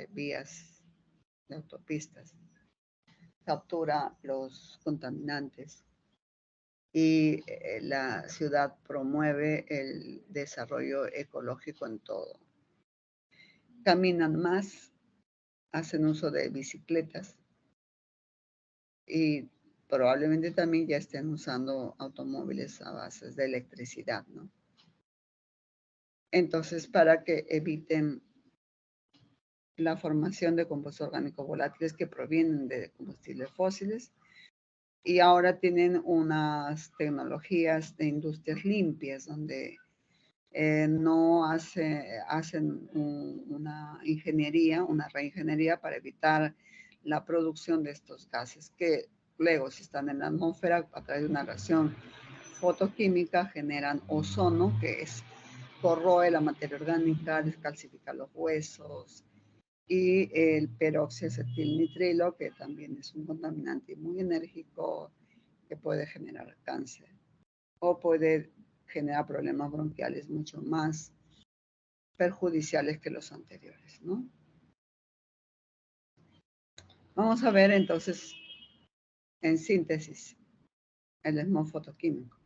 vías, de autopistas. Captura los contaminantes y la ciudad promueve el desarrollo ecológico en todo. Caminan más, hacen uso de bicicletas y probablemente también ya estén usando automóviles a base de electricidad, ¿no? Entonces, para que eviten la formación de compuestos orgánicos volátiles que provienen de combustibles fósiles, y ahora tienen unas tecnologías de industrias limpias donde no hacen una ingeniería, una reingeniería para evitar la producción de estos gases que luego, si están en la atmósfera, a través de una reacción fotoquímica generan ozono, que corroe la materia orgánica, descalcifica los huesos, y el peróxido de acetilnitrilo, que también es un contaminante muy enérgico que puede generar cáncer o puede generar problemas bronquiales mucho más perjudiciales que los anteriores, ¿no? Vamos a ver entonces, en síntesis, el smog fotoquímico.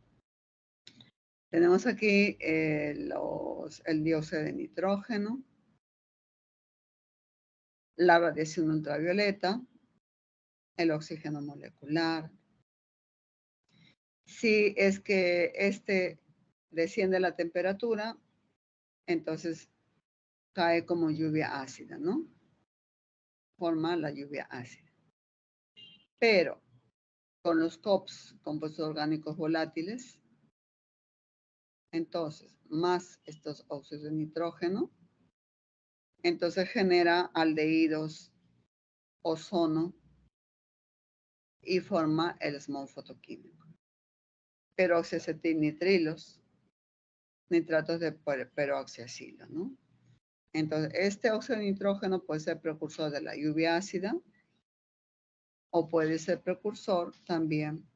Tenemos aquí el dióxido de nitrógeno, la radiación ultravioleta, el oxígeno molecular. Si es que desciende la temperatura, entonces cae como lluvia ácida, ¿no? Forma la lluvia ácida. Pero con los COPS, compuestos orgánicos volátiles, entonces, más estos óxidos de nitrógeno, entonces genera aldehídos, ozono y forma el smog fotoquímico. Peroxiacetilnitrilos, nitratos de peroxiacilo, ¿no? Entonces, este óxido de nitrógeno puede ser precursor de la lluvia ácida o puede ser precursor también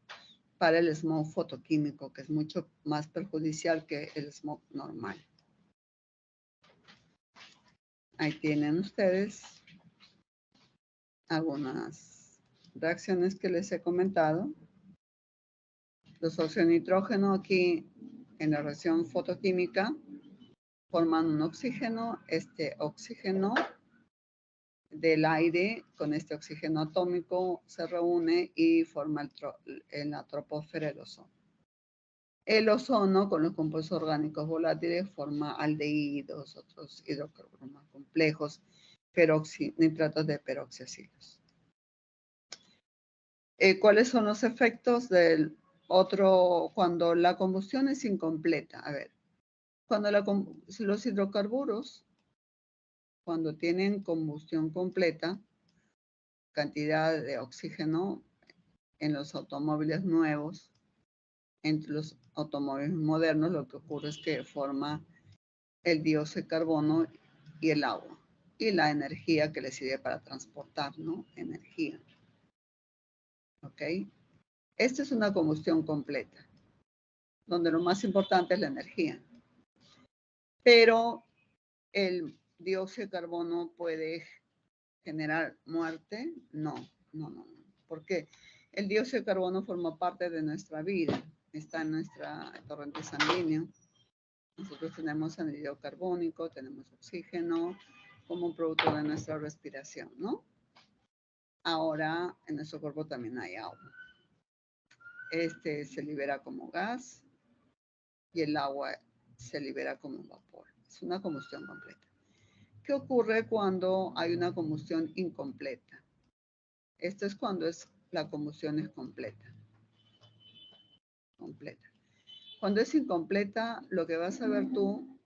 para el smog fotoquímico, que es mucho más perjudicial que el smog normal. Ahí tienen ustedes algunas reacciones que les he comentado. Los óxidos de nitrógeno aquí en la reacción fotoquímica forman un oxígeno. Este oxígeno del aire con este oxígeno atómico se reúne y forma en la troposfera el ozono. El ozono con los compuestos orgánicos volátiles forma aldehídos, otros hidrocarburos más complejos, nitratos de peroxiacilos. ¿Cuáles son los efectos del otro cuando la combustión es incompleta? A ver, cuando los hidrocarburos, cuando tienen combustión completa, cantidad de oxígeno en los automóviles nuevos, entre los automóviles modernos, lo que ocurre es que forma el dióxido de carbono y el agua y la energía que le sirve para transportar, ¿no? Energía. ¿Ok? Esta es una combustión completa, donde lo más importante es la energía. Pero el dióxido de carbono puede generar muerte. No. ¿Por qué? El dióxido de carbono forma parte de nuestra vida, está en nuestra torrente sanguíneo. Nosotros tenemos anhídrido carbónico, tenemos oxígeno como producto de nuestra respiración, ¿no? Ahora en nuestro cuerpo también hay agua. Este se libera como gas y el agua se libera como vapor. Es una combustión completa. ¿Qué ocurre cuando hay una combustión incompleta? Esto es cuando la combustión es completa. Cuando es incompleta, lo que vas a ver tú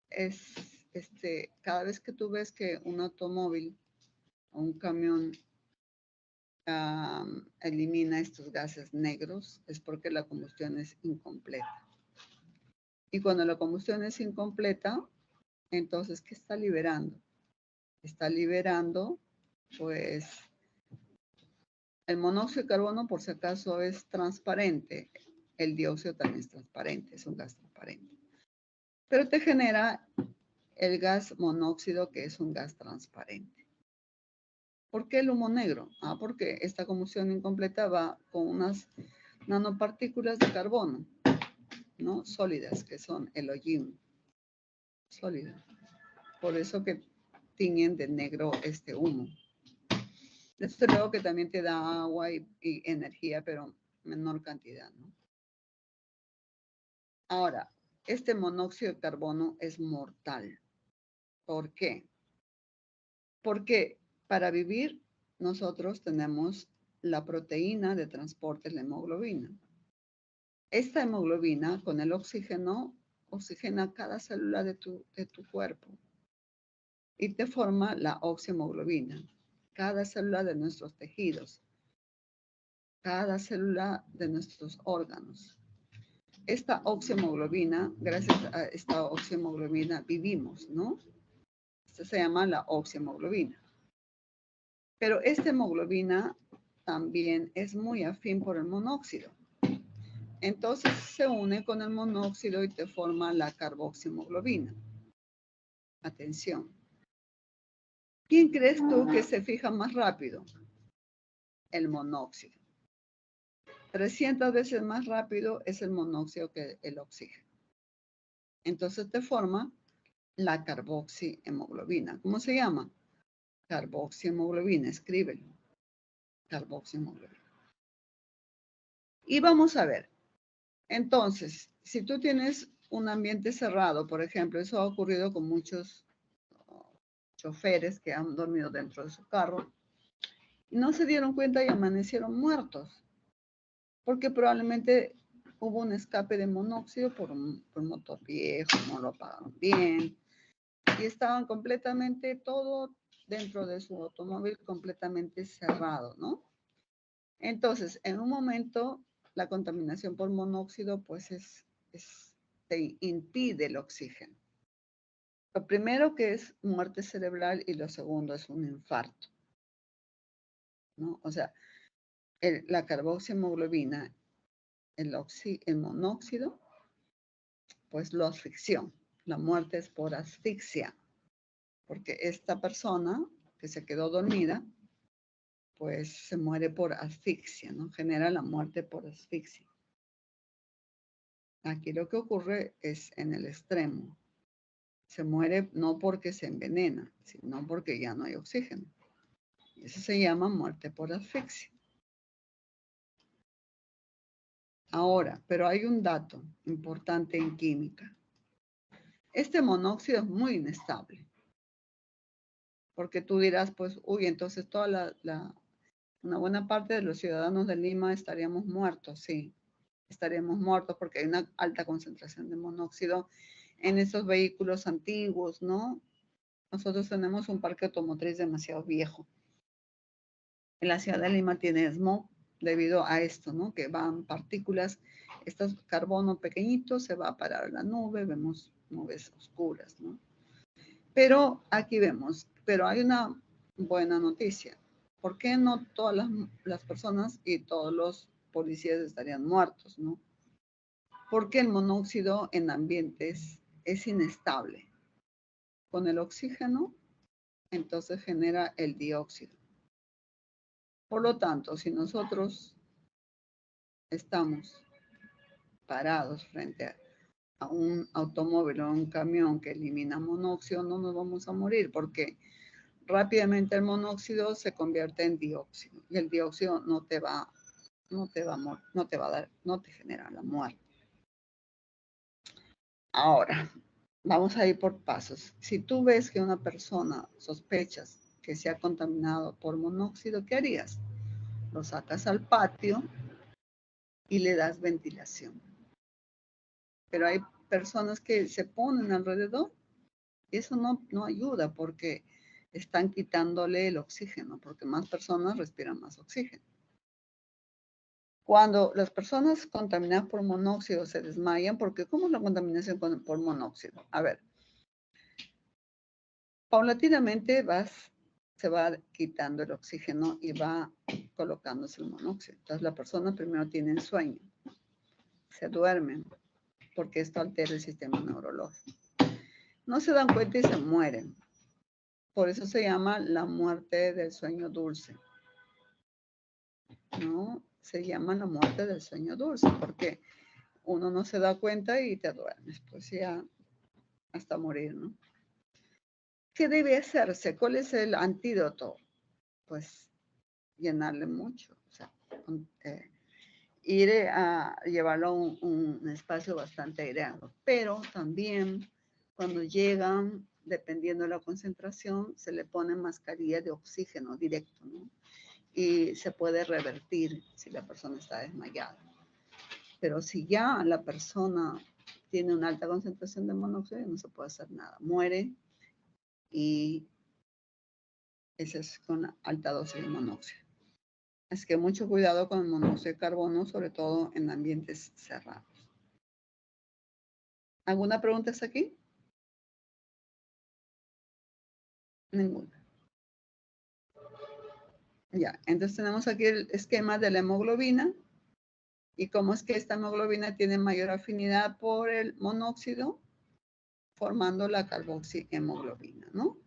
es, cada vez que tú ves que un automóvil o un camión elimina estos gases negros, es porque la combustión es incompleta. Y cuando la combustión es incompleta, entonces, ¿qué está liberando? Está liberando, pues, el monóxido de carbono, por si acaso, es transparente. El dióxido también es transparente, es un gas transparente. Pero te genera el gas monóxido, que es un gas transparente. ¿Por qué el humo negro? Porque esta combustión incompleta va con unas nanopartículas de carbono, ¿no? Sólidas, que son el hollín. Sólidas. Por eso que tiñen de negro este humo. Desde luego que también te da agua y energía, pero menor cantidad, ¿no? Ahora, este monóxido de carbono es mortal. ¿Por qué? Porque para vivir nosotros tenemos la proteína de transporte, la hemoglobina. Esta hemoglobina con el oxígeno oxigena cada célula de tu cuerpo y te forma la oxihemoglobina. Cada célula de nuestros tejidos, cada célula de nuestros órganos. Esta oxihemoglobina, gracias a esta oxihemoglobina vivimos, ¿no? Esta se llama la oxihemoglobina. Pero esta hemoglobina también es muy afín por el monóxido. Entonces se une con el monóxido y te forma la carboxihemoglobina. Atención. ¿Quién crees tú que se fija más rápido? El monóxido. 300 veces más rápido es el monóxido que el oxígeno. Entonces te forma la carboxihemoglobina. ¿Cómo se llama? Carboxihemoglobina, escríbelo. Carboxihemoglobina. Y vamos a ver. Entonces, si tú tienes un ambiente cerrado, por ejemplo, eso ha ocurrido con muchos choferes que han dormido dentro de su carro y no se dieron cuenta y amanecieron muertos, porque probablemente hubo un escape de monóxido por un motor viejo, no lo apagaron bien y estaban completamente todo dentro de su automóvil completamente cerrado, ¿no? Entonces, en un momento, la contaminación por monóxido, pues te impide el oxígeno. Lo primero que es muerte cerebral y lo segundo es un infarto, ¿no? O sea, la carboxihemoglobina, el monóxido, pues lo asfixió. La muerte es por asfixia, porque esta persona que se quedó dormida, pues se muere por asfixia, ¿no? Genera la muerte por asfixia. Aquí lo que ocurre es en el extremo. Se muere no porque se envenena, sino porque ya no hay oxígeno. Eso se llama muerte por asfixia. Ahora, pero hay un dato importante en química. Este monóxido es muy inestable. Porque tú dirás, pues, uy, entonces una buena parte de los ciudadanos de Lima estaríamos muertos. Sí, estaríamos muertos porque hay una alta concentración de monóxido en esos vehículos antiguos, ¿no? Nosotros tenemos un parque automotriz demasiado viejo. En la ciudad de Lima tiene smog debido a esto, ¿no? Que van partículas, estos carbono pequeñitos se va a parar en la nube, vemos nubes oscuras, ¿no? Pero aquí vemos, pero hay una buena noticia. ¿Por qué no todas las personas y todos los policías estarían muertos, no? Porque el monóxido en ambientes es inestable. Con el oxígeno, entonces genera el dióxido. Por lo tanto, si nosotros estamos parados frente a un automóvil o un camión que elimina monóxido, no nos vamos a morir porque rápidamente el monóxido se convierte en dióxido y el dióxido no te genera la muerte. Ahora, vamos a ir por pasos. Si tú ves que una persona sospechas que se ha contaminado por monóxido, ¿qué harías? Lo sacas al patio y le das ventilación. Pero hay personas que se ponen alrededor y eso no ayuda porque están quitándole el oxígeno, porque más personas respiran más oxígeno. Cuando las personas contaminadas por monóxido se desmayan, porque ¿cómo es la contaminación por monóxido? A ver, paulatinamente se va quitando el oxígeno y va colocándose el monóxido. Entonces la persona primero tiene sueño, se duermen, porque esto altera el sistema neurológico. No se dan cuenta y se mueren. Por eso se llama la muerte del sueño dulce. ¿No? Se llama la muerte del sueño dulce, porque uno no se da cuenta y te duermes, pues ya hasta morir, ¿no? ¿Qué debe hacerse? ¿Cuál es el antídoto? Pues llenarle mucho, o sea, ir a llevarlo a un espacio bastante aireado, pero también cuando llegan, dependiendo de la concentración, se le pone mascarilla de oxígeno directo, ¿no? Y se puede revertir si la persona está desmayada. Pero si ya la persona tiene una alta concentración de monóxido, no se puede hacer nada. Muere y esa es con alta dosis de monóxido. Así que mucho cuidado con el monóxido de carbono, sobre todo en ambientes cerrados. ¿Alguna pregunta hasta aquí? Ninguna. Ya, entonces tenemos aquí el esquema de la hemoglobina y cómo es que esta hemoglobina tiene mayor afinidad por el monóxido, formando la carboxihemoglobina, ¿no?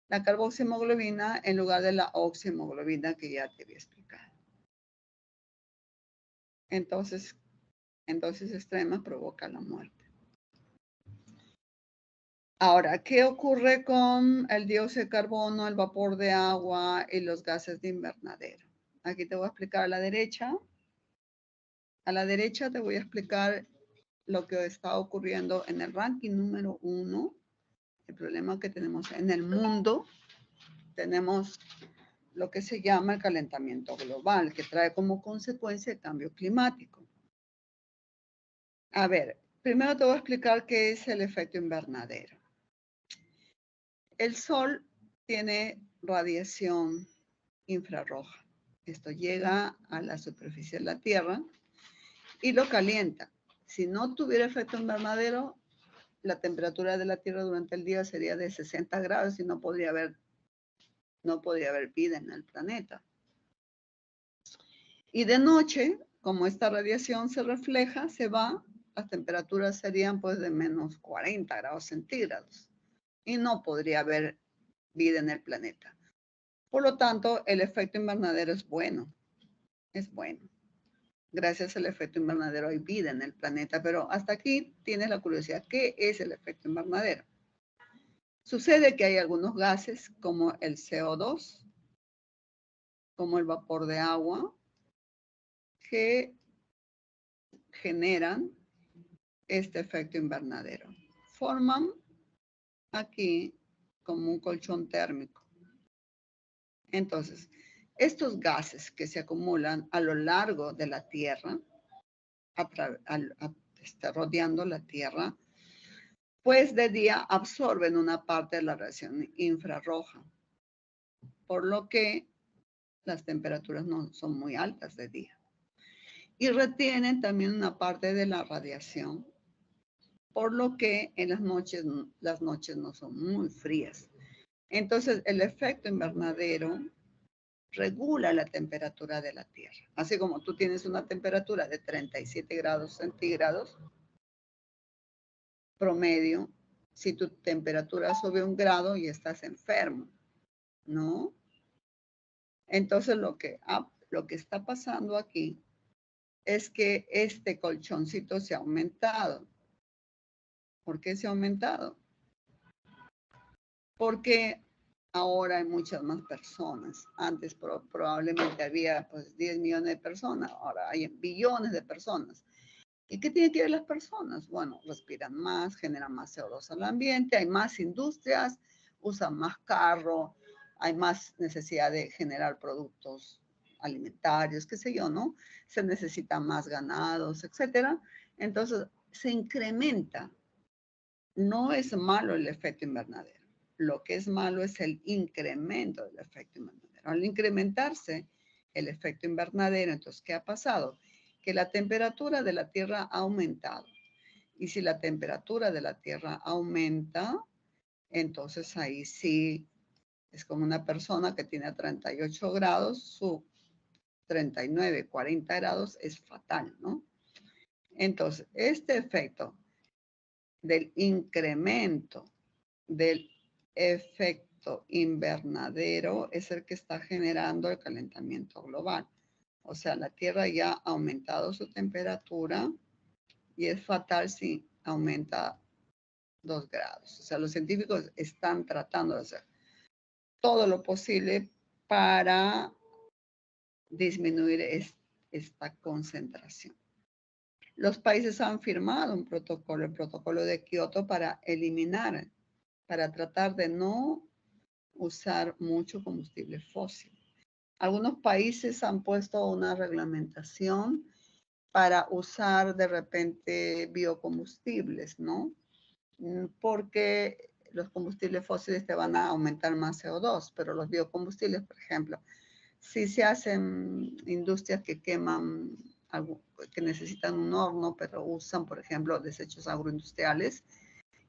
La carboxihemoglobina en lugar de la oxihemoglobina que ya te había explicado. Entonces, en dosis extremas provoca la muerte. Ahora, ¿qué ocurre con el dióxido de carbono, el vapor de agua y los gases de invernadero? Aquí te voy a explicar a la derecha. A la derecha te voy a explicar lo que está ocurriendo en el ranking número 1. El problema que tenemos en el mundo, tenemos lo que se llama el calentamiento global, que trae como consecuencia el cambio climático. A ver, primero te voy a explicar qué es el efecto invernadero. El sol tiene radiación infrarroja. Esto llega a la superficie de la Tierra y lo calienta. Si no tuviera efecto invernadero, la temperatura de la Tierra durante el día sería de 60 grados y no podría haber vida en el planeta. Y de noche, como esta radiación se refleja, se va, las temperaturas serían pues de menos 40 grados centígrados y no podría haber vida en el planeta. Por lo tanto, el efecto invernadero es bueno. Es bueno. Gracias al efecto invernadero hay vida en el planeta, pero hasta aquí tienes la curiosidad. ¿Qué es el efecto invernadero? Sucede que hay algunos gases como el CO2, como el vapor de agua, que generan este efecto invernadero. Forman aquí como un colchón térmico. Entonces, estos gases que se acumulan a lo largo de la Tierra, rodeando la Tierra, pues de día absorben una parte de la radiación infrarroja, por lo que las temperaturas no son muy altas de día. Y retienen también una parte de la radiación, por lo que en las noches no son muy frías. Entonces, el efecto invernadero regula la temperatura de la Tierra. Así como tú tienes una temperatura de 37 grados centígrados promedio, si tu temperatura sube 1 grado y estás enfermo, ¿no? Entonces, lo que está pasando aquí es que este colchoncito se ha aumentado. ¿Por qué se ha aumentado? Porque ahora hay muchas más personas. Antes probablemente había pues 10 millones de personas, ahora hay billones de personas. ¿Y qué tienen que ver las personas? Bueno, respiran más, generan más CO2 al ambiente, hay más industrias, usan más carro, hay más necesidad de generar productos alimentarios, qué sé yo, ¿no? Se necesitan más ganados, etcétera. Entonces, se incrementa. No es malo el efecto invernadero. Lo que es malo es el incremento del efecto invernadero. Al incrementarse el efecto invernadero, entonces, ¿qué ha pasado? Que la temperatura de la Tierra ha aumentado. Y si la temperatura de la Tierra aumenta, entonces ahí sí es como una persona que tiene 38 grados, su 39, 40 grados es fatal, ¿no? Entonces, este efecto del incremento del efecto invernadero es el que está generando el calentamiento global. O sea, la Tierra ya ha aumentado su temperatura y es fatal si aumenta 2 grados. O sea, los científicos están tratando de hacer todo lo posible para disminuir esta concentración. Los países han firmado un protocolo, el protocolo de Kioto, para eliminar, para tratar de no usar mucho combustible fósil. Algunos países han puesto una reglamentación para usar de repente biocombustibles, ¿no? Porque los combustibles fósiles te van a aumentar más CO2, pero los biocombustibles, por ejemplo, si se hacen industrias que queman algo, que necesitan un horno, pero usan, por ejemplo, desechos agroindustriales,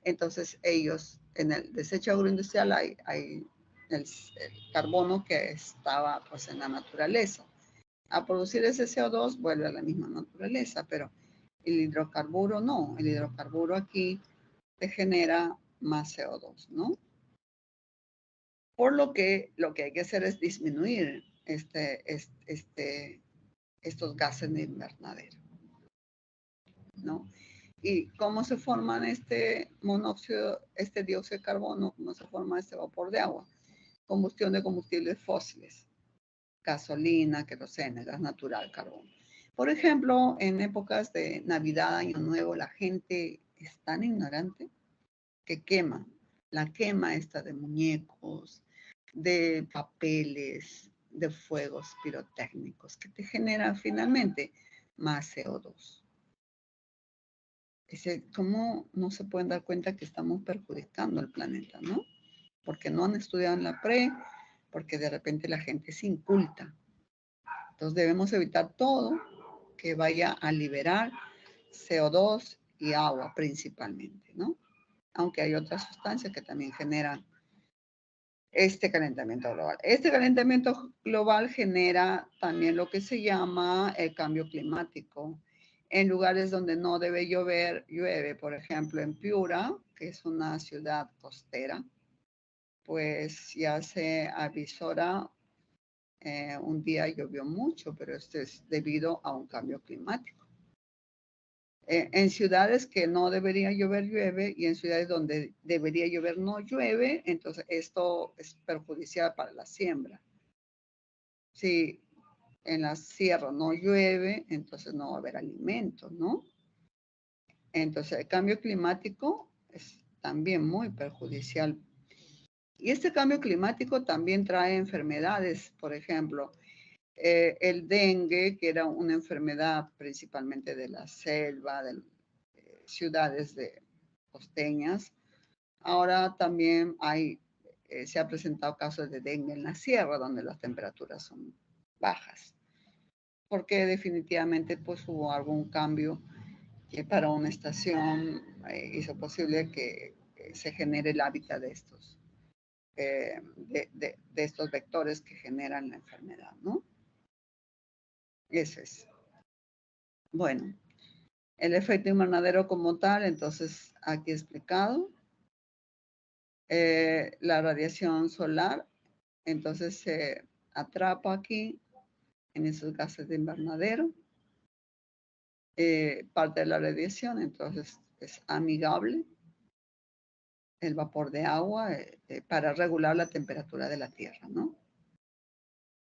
entonces ellos, en el desecho agroindustrial hay el carbono que estaba pues en la naturaleza. A producir ese CO2 vuelve a la misma naturaleza, pero el hidrocarburo no. El hidrocarburo aquí te genera más CO2, ¿no? Por lo que hay que hacer es disminuir estos gases de invernadero, ¿no? ¿Y cómo se forman este monóxido, este dióxido de carbono? ¿Cómo se forma este vapor de agua? Combustión de combustibles fósiles, gasolina, queroseno, gas natural, carbón. Por ejemplo, en épocas de Navidad, Año Nuevo, la gente es tan ignorante que quema. La quema esta de muñecos, de papeles, de fuegos pirotécnicos, que te generan finalmente más CO2. ¿Cómo no se pueden dar cuenta que estamos perjudicando al planeta, no? Porque no han estudiado en la pre, porque de repente la gente es inculta. Entonces debemos evitar todo que vaya a liberar CO2 y agua principalmente, ¿no? Aunque hay otras sustancias que también generan este calentamiento global. Este calentamiento global genera también lo que se llama el cambio climático. En lugares donde no debe llover, llueve. Por ejemplo, en Piura, que es una ciudad costera, pues ya se avisora, un día llovió mucho, pero esto es debido a un cambio climático. En ciudades que no debería llover, llueve, y en ciudades donde debería llover, no llueve, entonces esto es perjudicial para la siembra. Si en la sierra no llueve, entonces no va a haber alimento, ¿no? Entonces el cambio climático es también muy perjudicial. Y este cambio climático también trae enfermedades, por ejemplo, el dengue, que era una enfermedad principalmente de la selva, de ciudades costeñas. Ahora también se ha presentado casos de dengue en la sierra, donde las temperaturas son bajas, porque definitivamente pues hubo algún cambio que para una estación hizo posible que se genere el hábitat de estos vectores que generan la enfermedad, ¿no? Eso es. Bueno, el efecto invernadero como tal, entonces aquí explicado. La radiación solar, entonces se atrapa aquí en esos gases de invernadero. Parte de la radiación, entonces es amigable el vapor de agua para regular la temperatura de la Tierra, ¿no?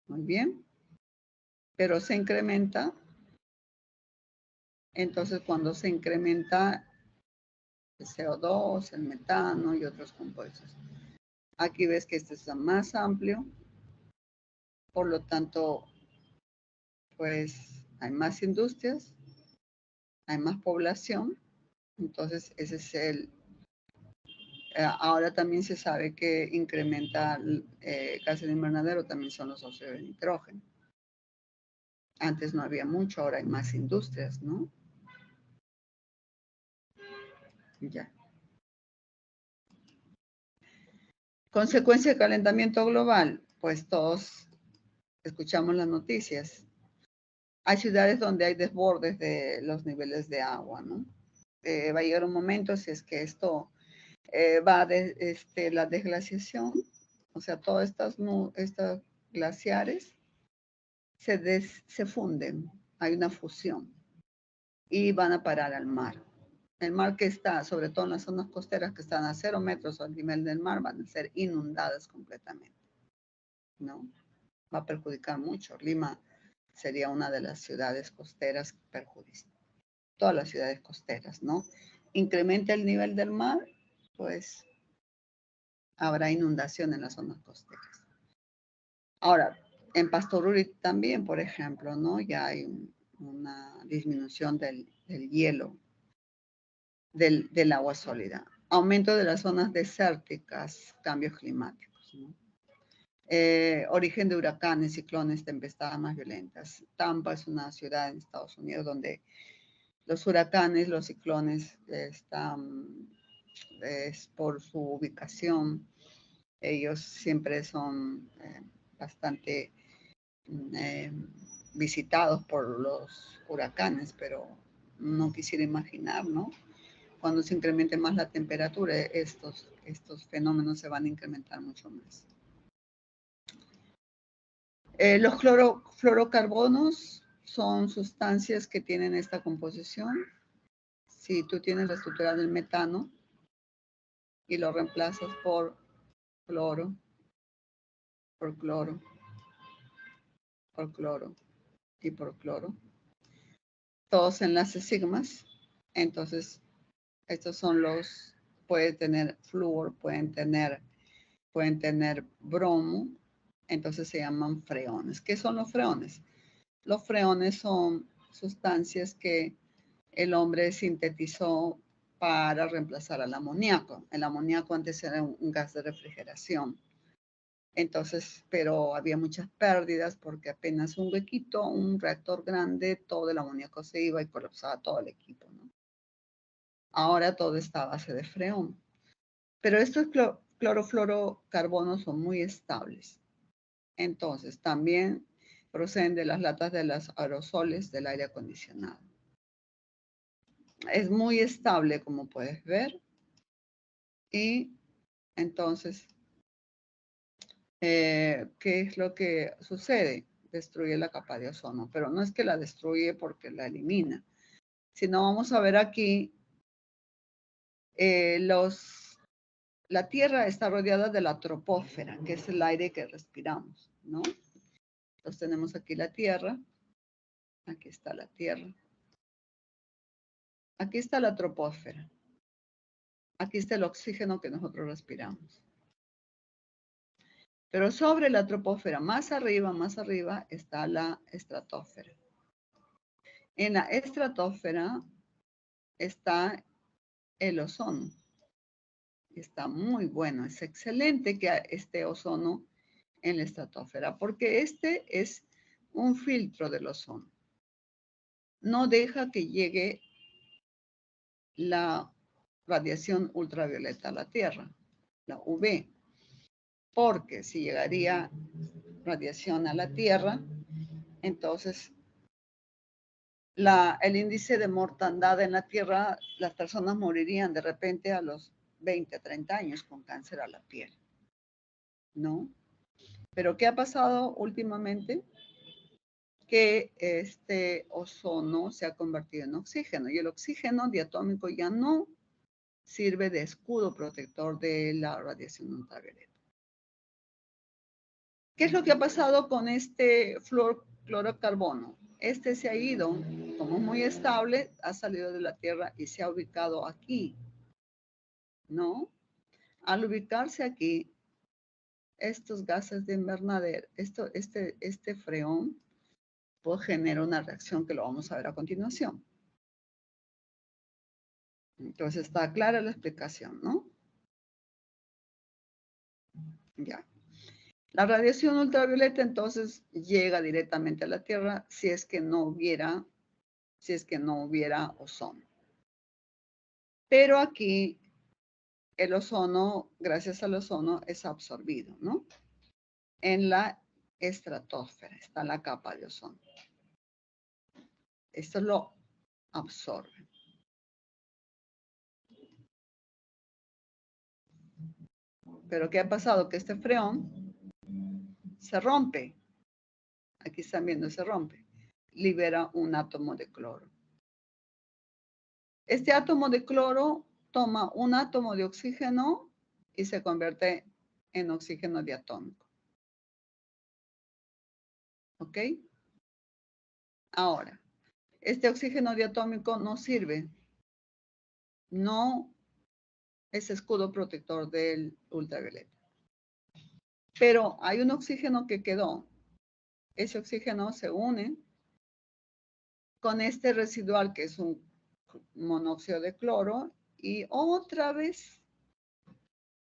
Muy bien. Pero se incrementa, entonces cuando se incrementa el CO2, el metano y otros compuestos. Aquí ves que este es más amplio, por lo tanto, pues hay más industrias, hay más población, entonces ese es ahora también se sabe que incrementa gases de invernadero, también son los óxidos de nitrógeno. Antes no había mucho, ahora hay más industrias, ¿no? Ya. Consecuencia del calentamiento global, pues todos escuchamos las noticias. Hay ciudades donde hay desbordes de los niveles de agua, ¿no? Va a llegar un momento, si es que esto va de la desglaciación, o sea, todas estas glaciares se funden, hay una fusión y van a parar al mar. El mar que está, sobre todo en las zonas costeras que están a 0 metros al nivel del mar, van a ser inundadas completamente, ¿no? Va a perjudicar mucho. Lima sería una de las ciudades costeras perjudicadas. Todas las ciudades costeras, ¿no? Incrementa el nivel del mar, pues habrá inundación en las zonas costeras. Ahora, en Pastoruri también, por ejemplo, ¿no? Ya hay una disminución del hielo, del agua sólida. Aumento de las zonas desérticas, cambios climáticos, ¿no? Origen de huracanes, ciclones, tempestades más violentas. Tampa es una ciudad en Estados Unidos donde los huracanes, los ciclones están, es por su ubicación. Ellos siempre son bastante visitados por los huracanes, pero no quisiera imaginar, ¿no? Cuando se incremente más la temperatura, estos fenómenos se van a incrementar mucho más. Los fluorocarbonos son sustancias que tienen esta composición. Si tú tienes la estructura del metano y lo reemplazas por cloro, por cloro, por cloro y por cloro, todos enlaces sigmas, entonces estos son pueden tener flúor, pueden tener bromo, entonces se llaman freones. ¿Qué son los freones? Los freones son sustancias que el hombre sintetizó para reemplazar al amoníaco. El amoníaco antes era un gas de refrigeración. Entonces, pero había muchas pérdidas porque apenas un huequito, un reactor grande, todo el amoníaco se iba y colapsaba todo el equipo, ¿no? Ahora todo está a base de freón. Pero estos clorofluorocarbonos son muy estables. Entonces, también proceden de las latas de los aerosoles del aire acondicionado. Es muy estable, como puedes ver. Y entonces, ¿qué es lo que sucede? Destruye la capa de ozono, pero no es que la destruye porque la elimina, sino vamos a ver aquí, la Tierra está rodeada de la troposfera, que es el aire que respiramos, ¿no? Entonces tenemos aquí la Tierra, aquí está la Tierra, aquí está la troposfera, aquí está el oxígeno que nosotros respiramos. Pero sobre la troposfera, más arriba, está la estratosfera. En la estratosfera está el ozono. Está muy bueno, es excelente que esté ozono en la estratosfera, porque este es un filtro del ozono. No deja que llegue la radiación ultravioleta a la Tierra, la UV, porque si llegaría radiación a la Tierra, entonces el índice de mortandad en la Tierra, las personas morirían de repente a los 20, 30 años con cáncer a la piel, ¿no? Pero ¿qué ha pasado últimamente? Que este ozono se ha convertido en oxígeno y el oxígeno diatómico ya no sirve de escudo protector de la radiación ultravioleta. ¿Qué es lo que ha pasado con este fluorocarbón? Este se ha ido, como muy estable, ha salido de la Tierra y se ha ubicado aquí, ¿no? Al ubicarse aquí, estos gases de invernadero, este freón, pues genera una reacción que lo vamos a ver a continuación. Entonces está clara la explicación, ¿no? Ya. La radiación ultravioleta entonces llega directamente a la Tierra si es que no hubiera ozono. Pero aquí el ozono, gracias al ozono, es absorbido, ¿no? En la estratosfera está la capa de ozono. Esto lo absorbe. Pero ¿qué ha pasado? Que este freón se rompe. Aquí están viendo, se rompe. Libera un átomo de cloro. Este átomo de cloro toma un átomo de oxígeno y se convierte en oxígeno diatómico. ¿Ok? Ahora, este oxígeno diatómico no sirve. No es escudo protector del ultravioleta. Pero hay un oxígeno que quedó. Ese oxígeno se une con este residual que es un monóxido de cloro y otra vez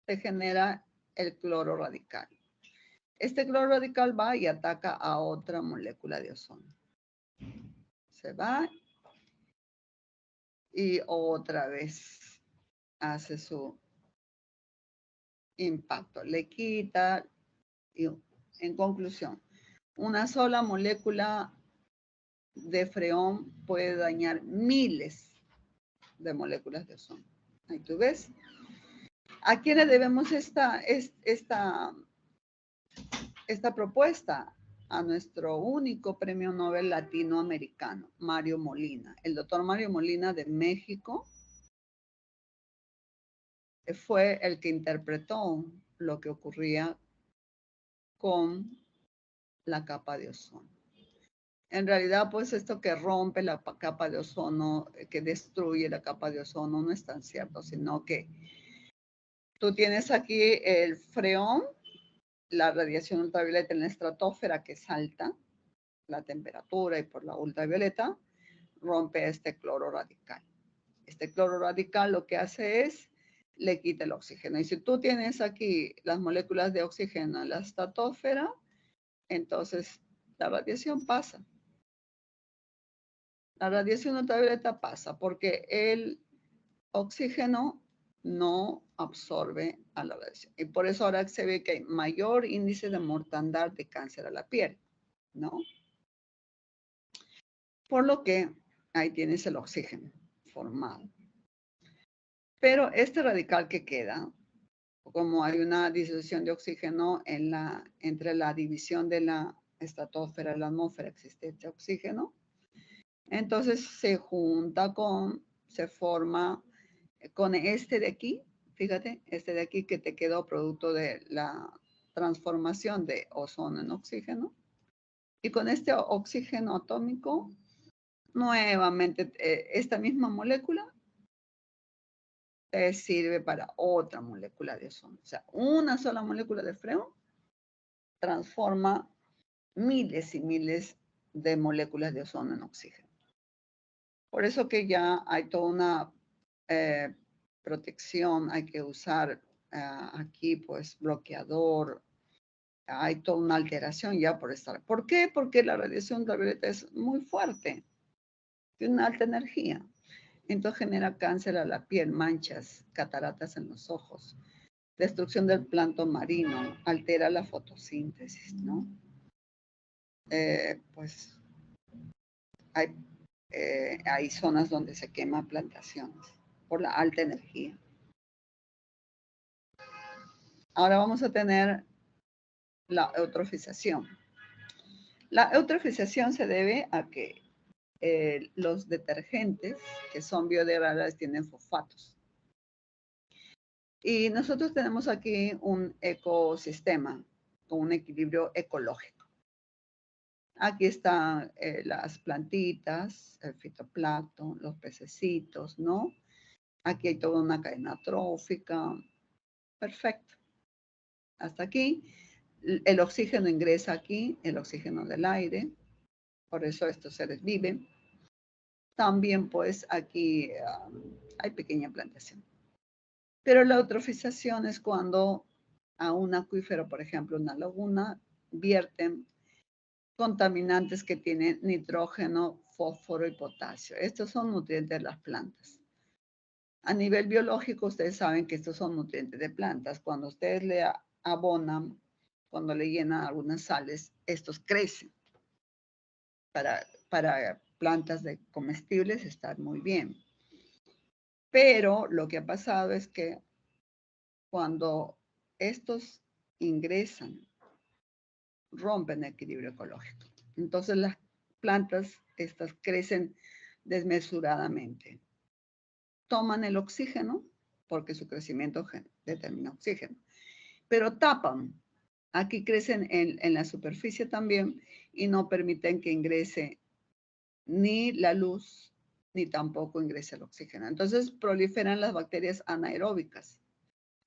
se genera el cloro radical. Este cloro radical va y ataca a otra molécula de ozono. Se va y otra vez hace su impacto. Le quita y en conclusión, una sola molécula de freón puede dañar miles de moléculas de ozono. Ahí tú ves. ¿A quién le debemos esta propuesta? A nuestro único premio Nobel latinoamericano, Mario Molina. El doctor Mario Molina de México fue el que interpretó lo que ocurría con la capa de ozono. En realidad, pues esto que rompe la capa de ozono, que destruye la capa de ozono, no es tan cierto, sino que tú tienes aquí el freón, la radiación ultravioleta en la estratosfera que salta la temperatura y por la ultravioleta, rompe este cloro radical. Este cloro radical lo que hace es, le quita el oxígeno. Y si tú tienes aquí las moléculas de oxígeno en la estratosfera, entonces la radiación pasa. La radiación ultravioleta pasa porque el oxígeno no absorbe a la radiación. Y por eso ahora se ve que hay mayor índice de mortandad de cáncer a la piel, ¿no? Por lo que ahí tienes el oxígeno formado. Pero este radical que queda, como hay una disolución de oxígeno entre la división de la estratosfera y la atmósfera, existe este oxígeno, entonces se forma con este de aquí, fíjate, este de aquí que te quedó producto de la transformación de ozono en oxígeno. Y con este oxígeno atómico, nuevamente, esta misma molécula sirve para otra molécula de ozono. O sea, una sola molécula de freón transforma miles y miles de moléculas de ozono en oxígeno. Por eso que ya hay toda una protección, hay que usar aquí pues bloqueador, hay toda una alteración ya por estar. ¿Por qué? Porque la radiación ultravioleta es muy fuerte, tiene una alta energía. Entonces genera cáncer a la piel, manchas, cataratas en los ojos, destrucción del plancton marino, altera la fotosíntesis, ¿no? Pues hay zonas donde se queman plantaciones por la alta energía. Ahora vamos a tener la eutrofización. La eutrofización se debe a que los detergentes que son biodegradables tienen fosfatos. Y nosotros tenemos aquí un ecosistema con un equilibrio ecológico. Aquí están las plantitas, el fitoplancton, los pececitos, ¿no? Aquí hay toda una cadena trófica. Perfecto. Hasta aquí. El oxígeno ingresa aquí, el oxígeno del aire. Por eso estos seres viven. También, pues, aquí hay pequeña plantación. Pero la eutrofización es cuando a un acuífero, por ejemplo, una laguna, vierten contaminantes que tienen nitrógeno, fósforo y potasio. Estos son nutrientes de las plantas. A nivel biológico, ustedes saben que estos son nutrientes de plantas. Cuando ustedes le abonan, cuando le llenan algunas sales, estos crecen. Para plantas de comestibles están muy bien. Pero lo que ha pasado es que cuando estos ingresan, rompen el equilibrio ecológico. Entonces las plantas, estas crecen desmesuradamente. Toman el oxígeno, porque su crecimiento determina oxígeno, pero tapan. Aquí crecen en la superficie también y no permiten que ingrese ni la luz, ni tampoco ingrese el oxígeno. Entonces proliferan las bacterias anaeróbicas.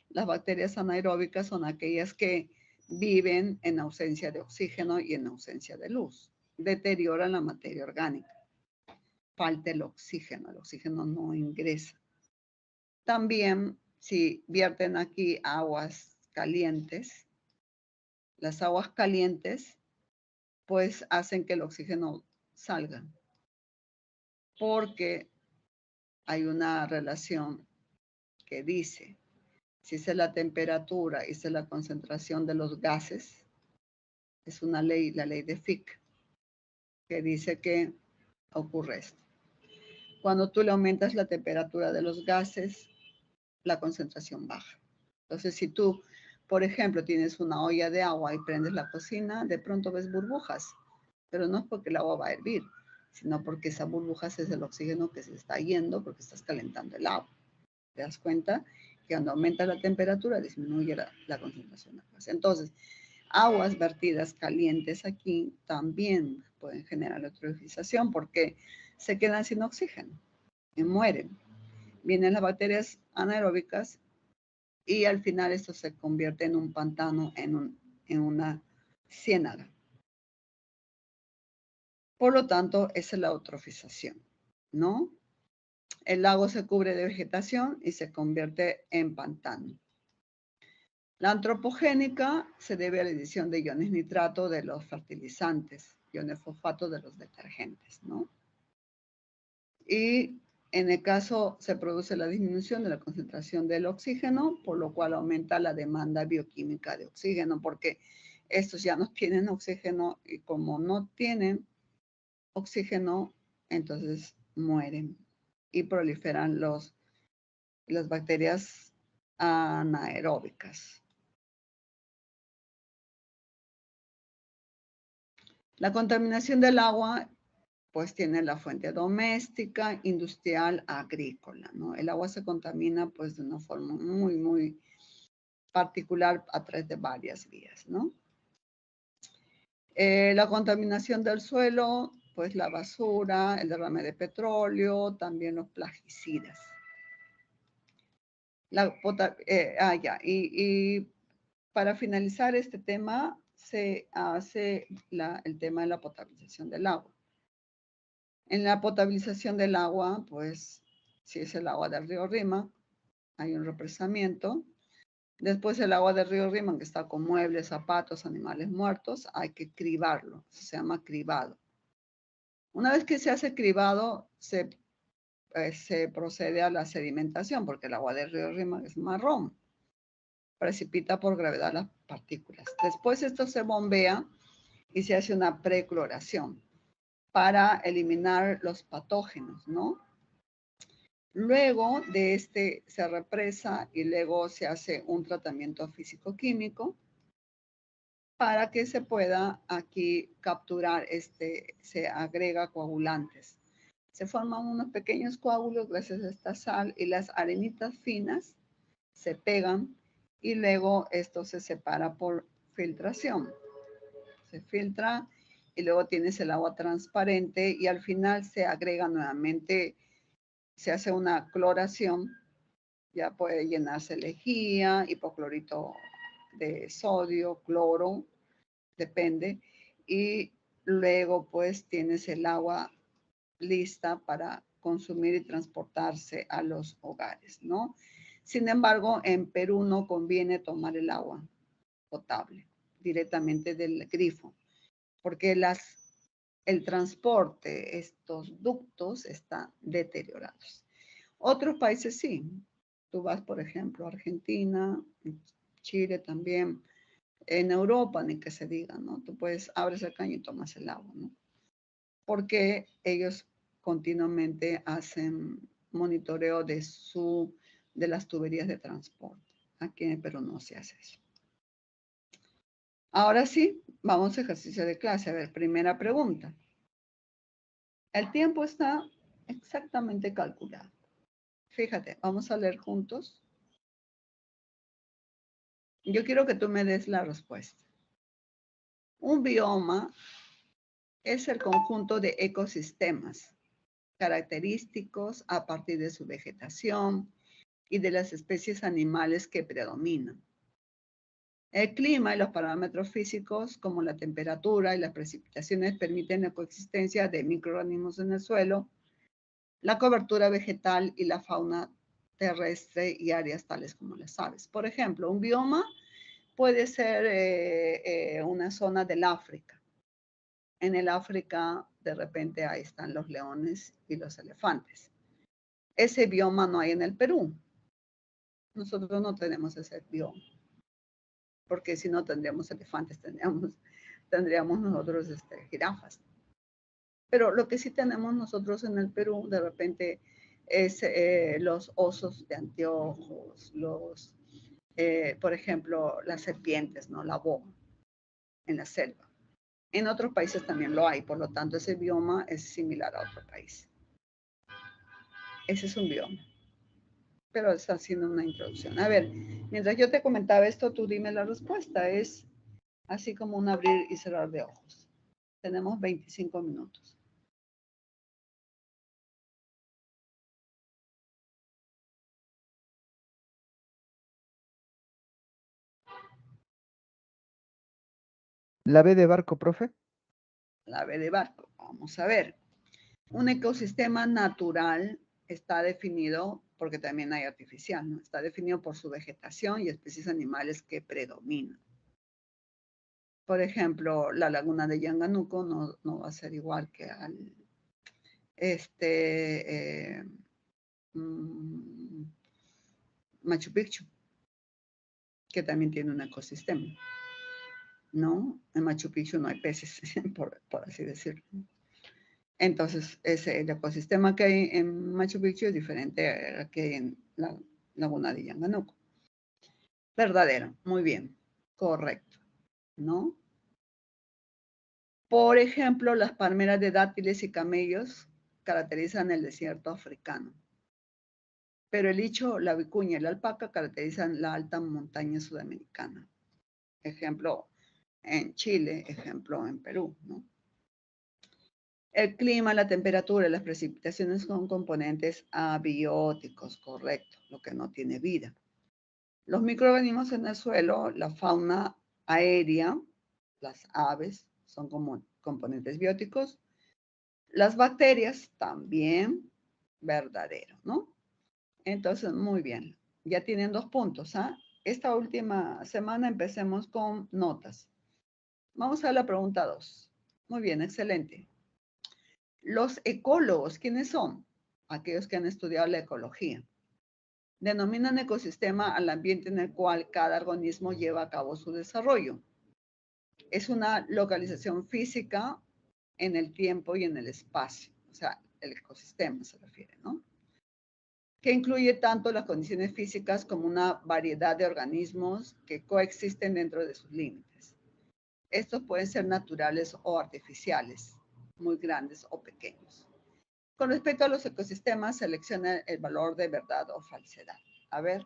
Las bacterias anaeróbicas son aquellas que viven en ausencia de oxígeno y en ausencia de luz. Deterioran la materia orgánica. Falta el oxígeno no ingresa. También, si vierten aquí aguas calientes, las aguas calientes, pues hacen que el oxígeno salga. Porque hay una relación que dice, si es la temperatura y es la concentración de los gases, es una ley, la ley de Fick, que dice que ocurre esto. Cuando tú le aumentas la temperatura de los gases, la concentración baja. Entonces, si tú, por ejemplo, tienes una olla de agua y prendes la cocina, de pronto ves burbujas, pero no es porque el agua va a hervir, sino porque esa burbujas es el oxígeno que se está yendo porque estás calentando el agua. ¿Te das cuenta? Que cuando aumenta la temperatura disminuye la concentración de gas. Entonces, aguas vertidas calientes aquí también pueden generar eutrofización porque se quedan sin oxígeno y mueren. Vienen las bacterias anaeróbicas y al final esto se convierte en un pantano, en una ciénaga. Por lo tanto, esa es la eutrofización, ¿no? El lago se cubre de vegetación y se convierte en pantano. La antropogénica se debe a la adición de iones nitrato de los fertilizantes, iones fosfato de los detergentes, ¿no? Y en el caso se produce la disminución de la concentración del oxígeno, por lo cual aumenta la demanda bioquímica de oxígeno, porque estos ya no tienen oxígeno y como no tienen oxígeno, entonces mueren y proliferan las bacterias anaeróbicas. La contaminación del agua, pues tiene la fuente doméstica, industrial, agrícola, ¿no? El agua se contamina pues de una forma muy, muy particular a través de varias vías, ¿no? La contaminación del suelo, pues la basura, el derrame de petróleo, también los plaguicidas. Y para finalizar este tema, se hace el tema de la potabilización del agua. En la potabilización del agua, pues, si es el agua del río Rímac, hay un represamiento. Después el agua del río Rímac, que está con muebles, zapatos, animales muertos, hay que cribarlo, se llama cribado. Una vez que se hace cribado, se procede a la sedimentación, porque el agua del río Rímac es marrón, precipita por gravedad las partículas. Después esto se bombea y se hace una precloración para eliminar los patógenos, ¿no? Luego de este se represa y luego se hace un tratamiento físico-químico para que se pueda aquí capturar, se agrega coagulantes. Se forman unos pequeños coágulos gracias a esta sal y las arenitas finas se pegan y luego esto se separa por filtración. Se filtra y luego tienes el agua transparente y al final se agrega nuevamente, se hace una cloración, ya puede llenarse lejía, hipoclorito de sodio, cloro, depende, y luego pues tienes el agua lista para consumir y transportarse a los hogares, ¿no? Sin embargo, en Perú no conviene tomar el agua potable directamente del grifo, porque el transporte, estos ductos están deteriorados. Otros países sí. Tú vas, por ejemplo, a Argentina, Chile también, en Europa, ni que se diga, ¿no? Tú puedes, abres el caño y tomas el agua, ¿no? Porque ellos continuamente hacen monitoreo de las tuberías de transporte. Aquí en el Perú no se hace eso. Ahora sí, vamos a ejercicio de clase. A ver, primera pregunta. El tiempo está exactamente calculado. Fíjate, vamos a leer juntos. Yo quiero que tú me des la respuesta. Un bioma es el conjunto de ecosistemas característicos a partir de su vegetación y de las especies animales que predominan. El clima y los parámetros físicos como la temperatura y las precipitaciones permiten la coexistencia de microorganismos en el suelo, la cobertura vegetal y la fauna terrestre y áreas tales como las aves. Por ejemplo, un bioma puede ser una zona del África. En el África, de repente, ahí están los leones y los elefantes. Ese bioma no hay en el Perú. Nosotros no tenemos ese bioma. Porque si no tendríamos elefantes, tendríamos nosotros jirafas. Pero lo que sí tenemos nosotros en el Perú, de repente, es los osos de anteojos, por ejemplo, las serpientes, ¿no? La boa en la selva. En otros países también lo hay, por lo tanto, ese bioma es similar a otro país. Ese es un bioma. Pero está haciendo una introducción. A ver, mientras yo te comentaba esto, tú dime la respuesta. Es así como un abrir y cerrar de ojos. Tenemos 25 minutos. La B de barco, profe. La B de barco. Vamos a ver. Un ecosistema natural está definido, porque también hay artificial, ¿no? Está definido por su vegetación y especies animales que predominan. Por ejemplo, la laguna de Yanganuco no va a ser igual que Machu Picchu, que también tiene un ecosistema, ¿no? En Machu Picchu no hay peces, por así decirlo. Entonces, el ecosistema que hay en Machu Picchu es diferente al que hay en la laguna de Yanganuco. Verdadero, muy bien, correcto, ¿no? Por ejemplo, las palmeras de dátiles y camellos caracterizan el desierto africano. Pero el licho, la vicuña y la alpaca caracterizan la alta montaña sudamericana. Ejemplo en Chile, ejemplo en Perú, ¿no? El clima, la temperatura y las precipitaciones son componentes abióticos, correcto, lo que no tiene vida. Los microorganismos en el suelo, la fauna aérea, las aves, son como componentes bióticos. Las bacterias también, verdadero, ¿no? Entonces, muy bien. Ya tienen 2 puntos, ¿ah? Esta última semana empecemos con notas. Vamos a la pregunta 2. Muy bien, excelente. Los ecólogos, ¿quiénes son? Aquellos que han estudiado la ecología. Denominan ecosistema al ambiente en el cual cada organismo lleva a cabo su desarrollo. Es una localización física en el tiempo y en el espacio, o sea, el ecosistema se refiere, ¿no? Que incluye tanto las condiciones físicas como una variedad de organismos que coexisten dentro de sus límites. Estos pueden ser naturales o artificiales, muy grandes o pequeños. Con respecto a los ecosistemas, selecciona el valor de verdad o falsedad. A ver.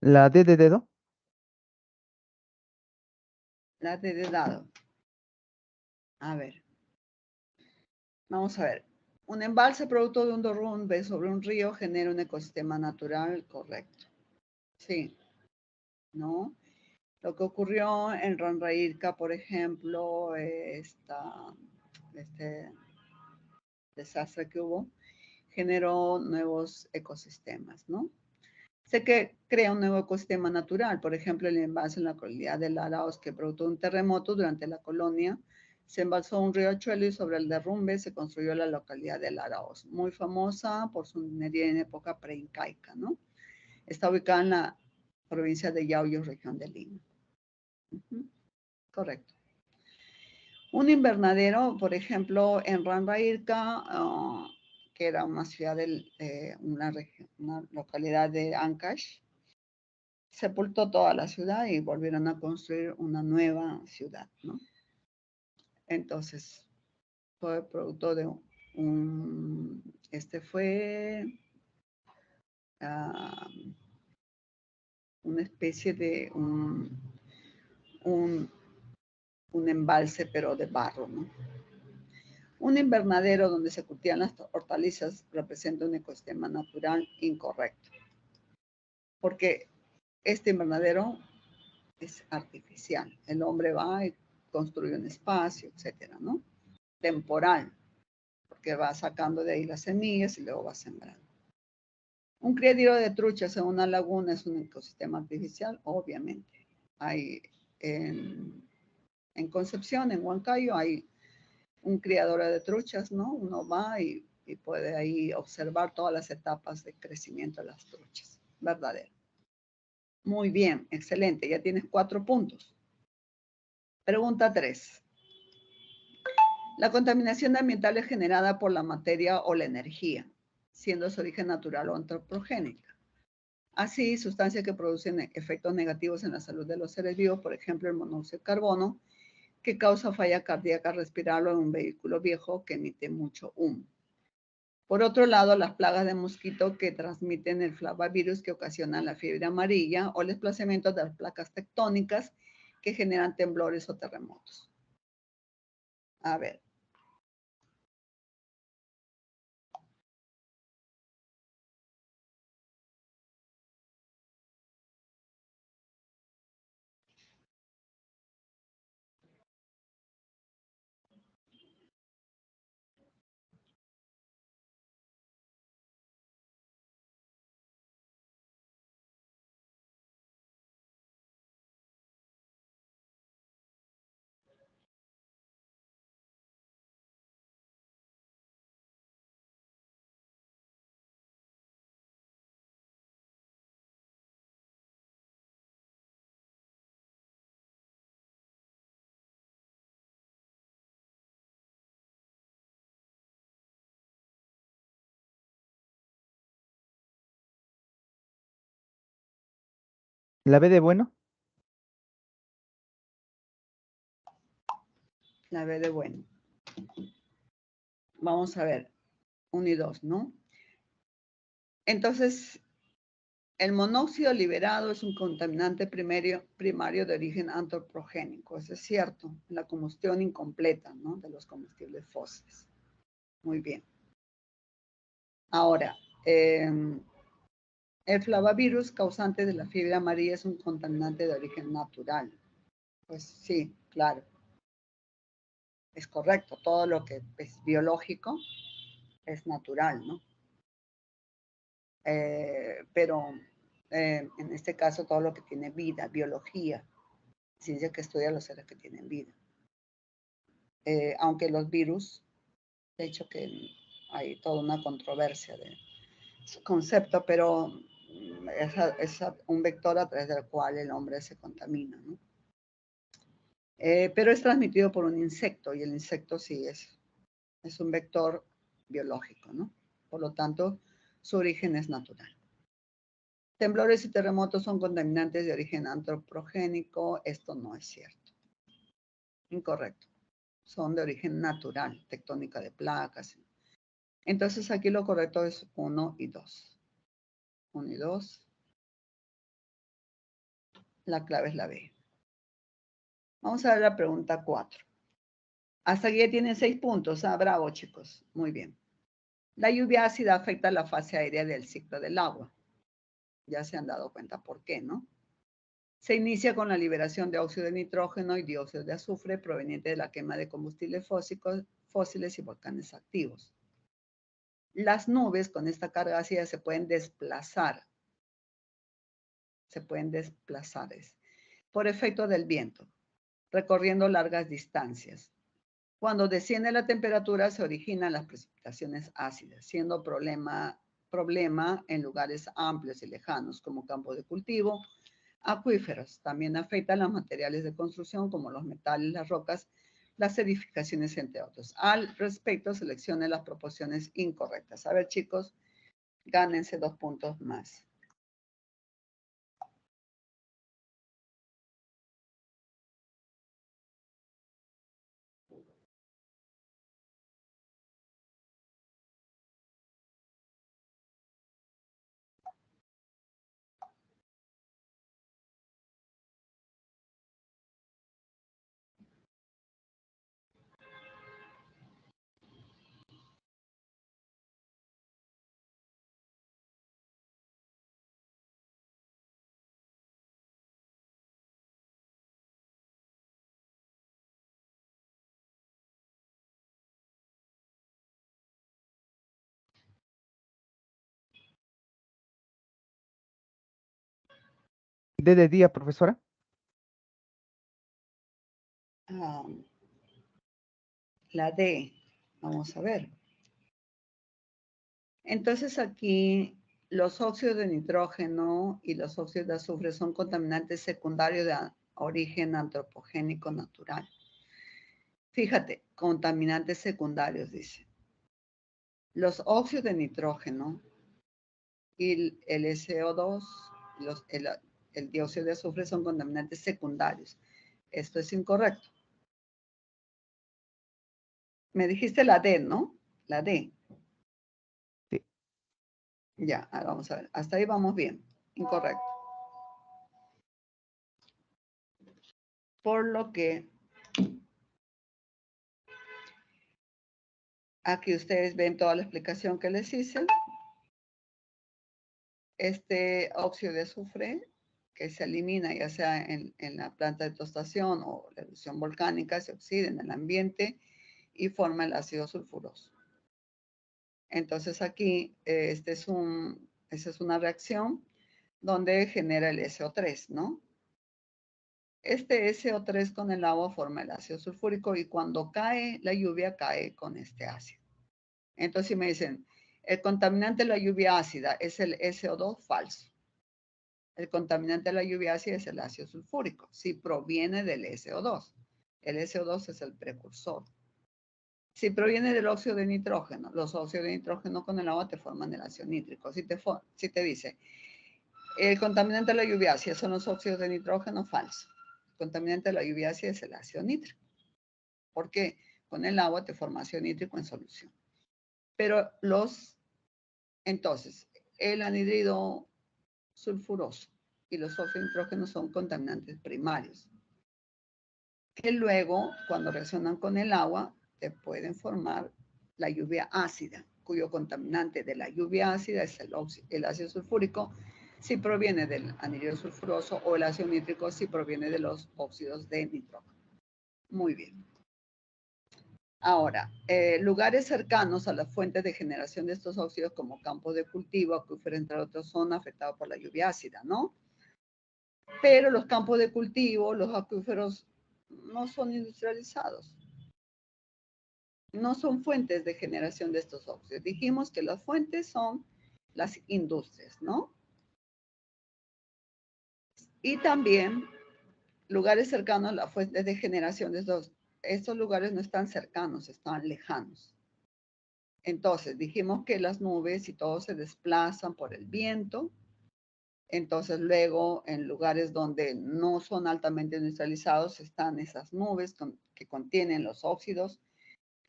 La D de dedo. La de dado. A ver. Vamos a ver. Un embalse producto de un derrumbe sobre un río genera un ecosistema natural, correcto. Sí, ¿no? Lo que ocurrió en Ranrairca, por ejemplo, este desastre que hubo, generó nuevos ecosistemas, ¿no? Sé que crea un nuevo ecosistema natural, por ejemplo, el embalse en la localidad de Laraos, que producto de un terremoto durante la colonia, se embalsó un riachuelo y sobre el derrumbe se construyó la localidad de Laraos, muy famosa por su minería en época preincaica, ¿no? Está ubicada en la provincia de Yauyos, región de Lima. Correcto. Un invernadero, por ejemplo, en Ranrairca, que era una ciudad una localidad de Ancash, sepultó toda la ciudad y volvieron a construir una nueva ciudad, ¿no? Entonces, fue producto de fue uh, una especie de un, un embalse, pero de barro, ¿no? Un invernadero donde se cultivan las hortalizas representa un ecosistema natural incorrecto, porque este invernadero es artificial. El hombre va y construye un espacio, etcétera, ¿no? Temporal, porque va sacando de ahí las semillas y luego va sembrando. Un criadero de truchas en una laguna es un ecosistema artificial, obviamente. Hay en Concepción, en Huancayo, hay un criador de truchas, ¿no? Uno va y puede ahí observar todas las etapas de crecimiento de las truchas. Verdadero. Muy bien, excelente. Ya tienes 4 puntos. Pregunta 3. La contaminación ambiental es generada por la materia o la energía, siendo su origen natural o antropogénica. Así, sustancias que producen efectos negativos en la salud de los seres vivos, por ejemplo, el monóxido de carbono, que causa falla cardíaca al respirarlo en un vehículo viejo que emite mucho humo. Por otro lado, las plagas de mosquito que transmiten el flavavirus que ocasionan la fiebre amarilla o el desplazamiento de las placas tectónicas que generan temblores o terremotos. A ver. La B de bueno. La B de bueno. Vamos a ver. 1 y 2, ¿no? Entonces, el monóxido liberado es un contaminante primario de origen antropogénico. Eso es cierto, la combustión incompleta, ¿no?, de los combustibles fósiles. Muy bien. Ahora, el flavavirus causante de la fiebre amarilla es un contaminante de origen natural. Pues sí, claro. Es correcto. Todo lo que es biológico es natural, ¿no? Pero en este caso todo lo que tiene vida, biología, ciencia que estudia los seres que tienen vida. Aunque los virus, de hecho que hay toda una controversia de su concepto, pero es un vector a través del cual el hombre se contamina, ¿no? Pero es transmitido por un insecto y el insecto sí es un vector biológico, ¿no? Por lo tanto, su origen es natural. Temblores y terremotos son contaminantes de origen antropogénico. Esto no es cierto. Incorrecto. Son de origen natural, tectónica de placas. Entonces aquí lo correcto es 1 y 2. 1 y 2. La clave es la B. Vamos a ver la pregunta 4. Hasta aquí ya tienen 6 puntos. Ah, bravo, chicos. Muy bien. La lluvia ácida afecta la fase aérea del ciclo del agua. Ya se han dado cuenta por qué, ¿no? Se inicia con la liberación de óxido de nitrógeno y dióxido de azufre proveniente de la quema de combustibles fósiles y volcanes activos. Las nubes con esta carga ácida se pueden desplazar. Por efecto del viento, recorriendo largas distancias. Cuando desciende la temperatura se originan las precipitaciones ácidas, siendo problema en lugares amplios y lejanos como campos de cultivo, acuíferos. También afectan los materiales de construcción como los metales, las rocas, las edificaciones, entre otros. Al respecto, seleccione las proporciones incorrectas. A ver, chicos, gánense 2 puntos más. D de día, profesora. La D. Vamos a ver. Entonces aquí los óxidos de nitrógeno y los óxidos de azufre son contaminantes secundarios de origen antropogénico natural. Fíjate, contaminantes secundarios, dice. Los óxidos de nitrógeno y el SO2, el dióxido de azufre son contaminantes secundarios. Esto es incorrecto. Me dijiste la D, ¿no? La D. Sí. Ya, vamos a ver. Hasta ahí vamos bien. Incorrecto. Por lo que aquí ustedes ven toda la explicación que les hice. Este óxido de azufre que se elimina ya sea en la planta de tostación o la erupción volcánica, se oxida en el ambiente y forma el ácido sulfuroso. Entonces aquí esa es una reacción donde genera el SO3, ¿no? Este SO3 con el agua forma el ácido sulfúrico y cuando cae la lluvia cae con este ácido. Entonces si me dicen, el contaminante de la lluvia ácida es el SO2, falso. El contaminante de la lluvia ácida es el ácido sulfúrico, si proviene del SO2. El SO2 es el precursor. Si proviene del óxido de nitrógeno, los óxidos de nitrógeno con el agua te forman el ácido nítrico. Si te dice, el contaminante de la lluvia ácida son los óxidos de nitrógeno, falso. El contaminante de la lluvia ácida es el ácido nítrico. porque con el agua te forma ácido nítrico en solución. Pero entonces, el anhidrido sulfuroso y los óxidos de nitrógeno son contaminantes primarios, que luego, cuando reaccionan con el agua, te pueden formar la lluvia ácida, cuyo contaminante de la lluvia ácida es el ácido sulfúrico, si proviene del anhidrido sulfuroso, o el ácido nítrico si proviene de los óxidos de nitrógeno. Muy bien. Ahora, lugares cercanos a las fuentes de generación de estos óxidos, como campos de cultivo, acuíferos, entre otros, son afectados por la lluvia ácida, ¿no? Pero los campos de cultivo, los acuíferos, no son industrializados. No son fuentes de generación de estos óxidos. Dijimos que las fuentes son las industrias, ¿no? Y también lugares cercanos a las fuentes de generación de estos lugares no están cercanos, están lejanos. Entonces, dijimos que las nubes y todo se desplazan por el viento. Entonces, luego, en lugares donde no son altamente industrializados, están esas nubes que contienen los óxidos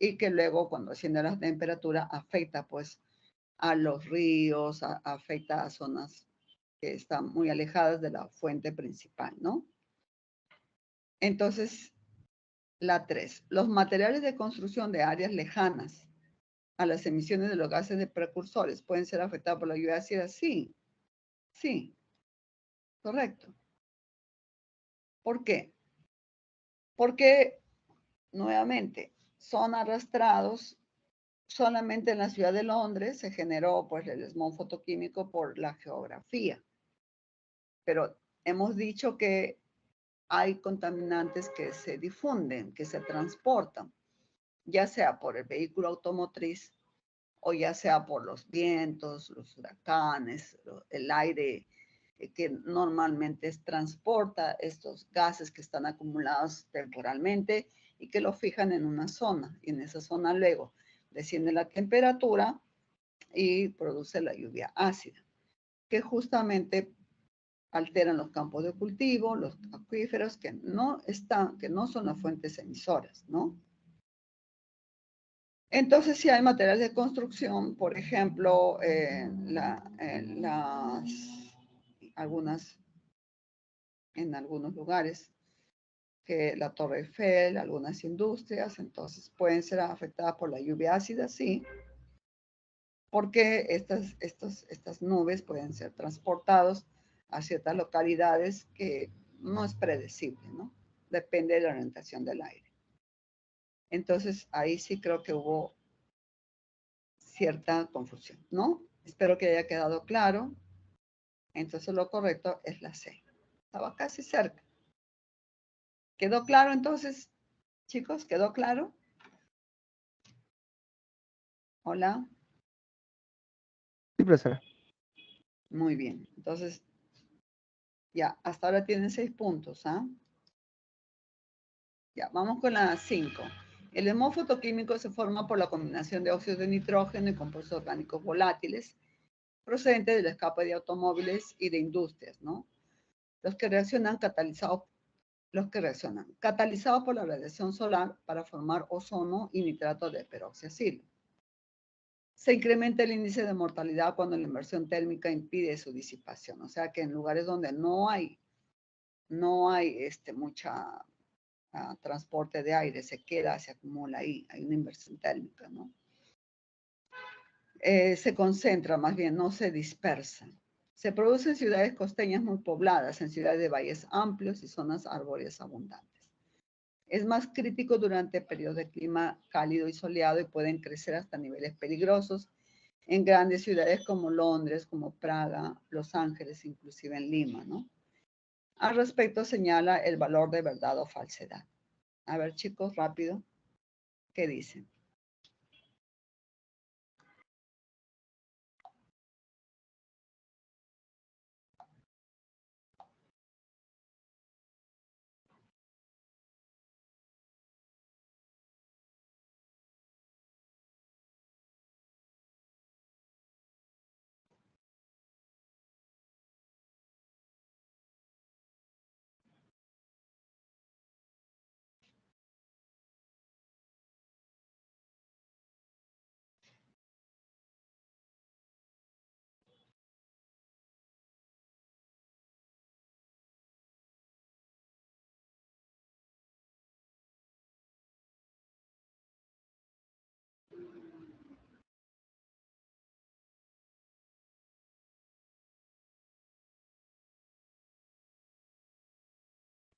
y que luego, cuando asciende la temperatura, afecta, pues, a los ríos, afecta a zonas que están muy alejadas de la fuente principal, ¿no? Entonces, la 3. Los materiales de construcción de áreas lejanas a las emisiones de los gases de precursores pueden ser afectados por la lluvia ácida. Sí, sí, correcto. ¿Por qué? Porque, nuevamente, son arrastrados solamente en la ciudad de Londres, se generó pues el smog fotoquímico por la geografía. Pero hemos dicho que hay contaminantes que se difunden, que se transportan, ya sea por el vehículo automotriz o ya sea por los vientos, los huracanes, el aire que normalmente transporta estos gases que están acumulados temporalmente y que los fijan en una zona. Y en esa zona luego desciende la temperatura y produce la lluvia ácida, que justamente alteran los campos de cultivo, los acuíferos que no son las fuentes emisoras, ¿no? Entonces, si hay materiales de construcción, por ejemplo, en algunos lugares, que la Torre Eiffel, algunas industrias, entonces pueden ser afectadas por la lluvia ácida, sí, porque estas nubes pueden ser transportadas a ciertas localidades que no es predecible, ¿no? Depende de la orientación del aire. Entonces, ahí sí creo que hubo cierta confusión, ¿no? Espero que haya quedado claro. Entonces, lo correcto es la C. Estaba casi cerca. ¿Quedó claro entonces, chicos? ¿Quedó claro? Hola. Sí, profesora. Muy bien. Entonces, ya, hasta ahora tienen 6 puntos, ¿ah? Ya, vamos con la 5. El smog fotoquímico se forma por la combinación de óxidos de nitrógeno y compuestos orgánicos volátiles procedentes del escape de automóviles y de industrias, ¿no? Los que reaccionan catalizados por la radiación solar para formar ozono y nitrato de peroxiacilo. Se incrementa el índice de mortalidad cuando la inversión térmica impide su disipación, o sea que en lugares donde no hay mucha transporte de aire, se acumula ahí, hay una inversión térmica, ¿no? Se concentra, más bien, no se dispersa. Se produce en ciudades costeñas muy pobladas, en ciudades de valles amplios y zonas arbóreas abundantes. Es más crítico durante periodos de clima cálido y soleado y pueden crecer hasta niveles peligrosos en grandes ciudades como Londres, como Praga, Los Ángeles, inclusive en Lima, ¿no? Al respecto señala el valor de verdad o falsedad. A ver, chicos, rápido, ¿qué dicen?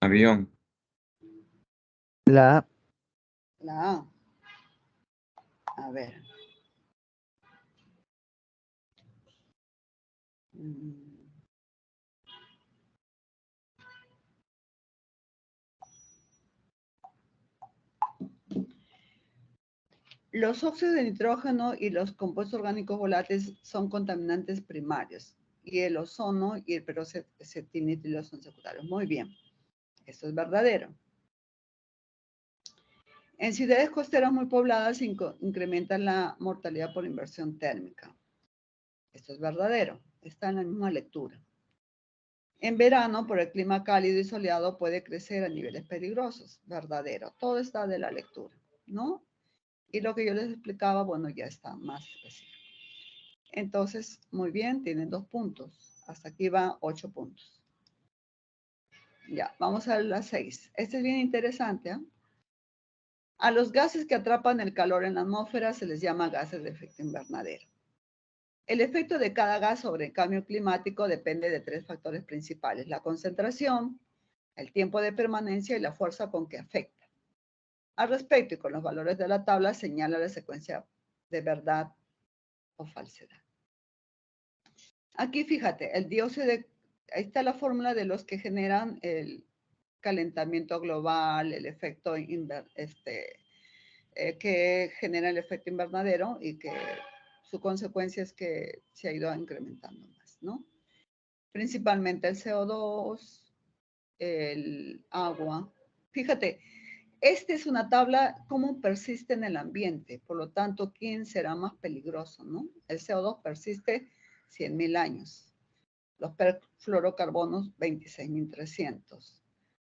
Avión. La A. La A. A ver. Los óxidos de nitrógeno y los compuestos orgánicos volátiles son contaminantes primarios y el ozono y el peroxetinitrilo son secundarios. Muy bien, esto es verdadero. En ciudades costeras muy pobladas incrementa la mortalidad por inversión térmica. Esto es verdadero, está en la misma lectura. En verano, por el clima cálido y soleado, puede crecer a niveles peligrosos. Verdadero, todo está de la lectura, ¿no? Y lo que yo les explicaba, bueno, ya está más específico. Entonces, muy bien, tienen 2 puntos. Hasta aquí va 8 puntos. Ya, vamos a la 6. Este es bien interesante, ¿eh? A los gases que atrapan el calor en la atmósfera se les llama gases de efecto invernadero. El efecto de cada gas sobre el cambio climático depende de 3 factores principales: la concentración, el tiempo de permanencia y la fuerza con que afecta. Al respecto, y con los valores de la tabla, señala la secuencia de verdad o falsedad. Aquí fíjate, el dióxido de... Ahí está la fórmula de los que generan el calentamiento global, el efecto que genera el efecto invernadero y que su consecuencia es que se ha ido incrementando más, ¿no? Principalmente el CO2, el agua. Fíjate, esta es una tabla cómo persiste en el ambiente, por lo tanto, ¿quién será más peligroso, no? El CO2 persiste 100.000 años. Los perfluorocarbonos, 26.300.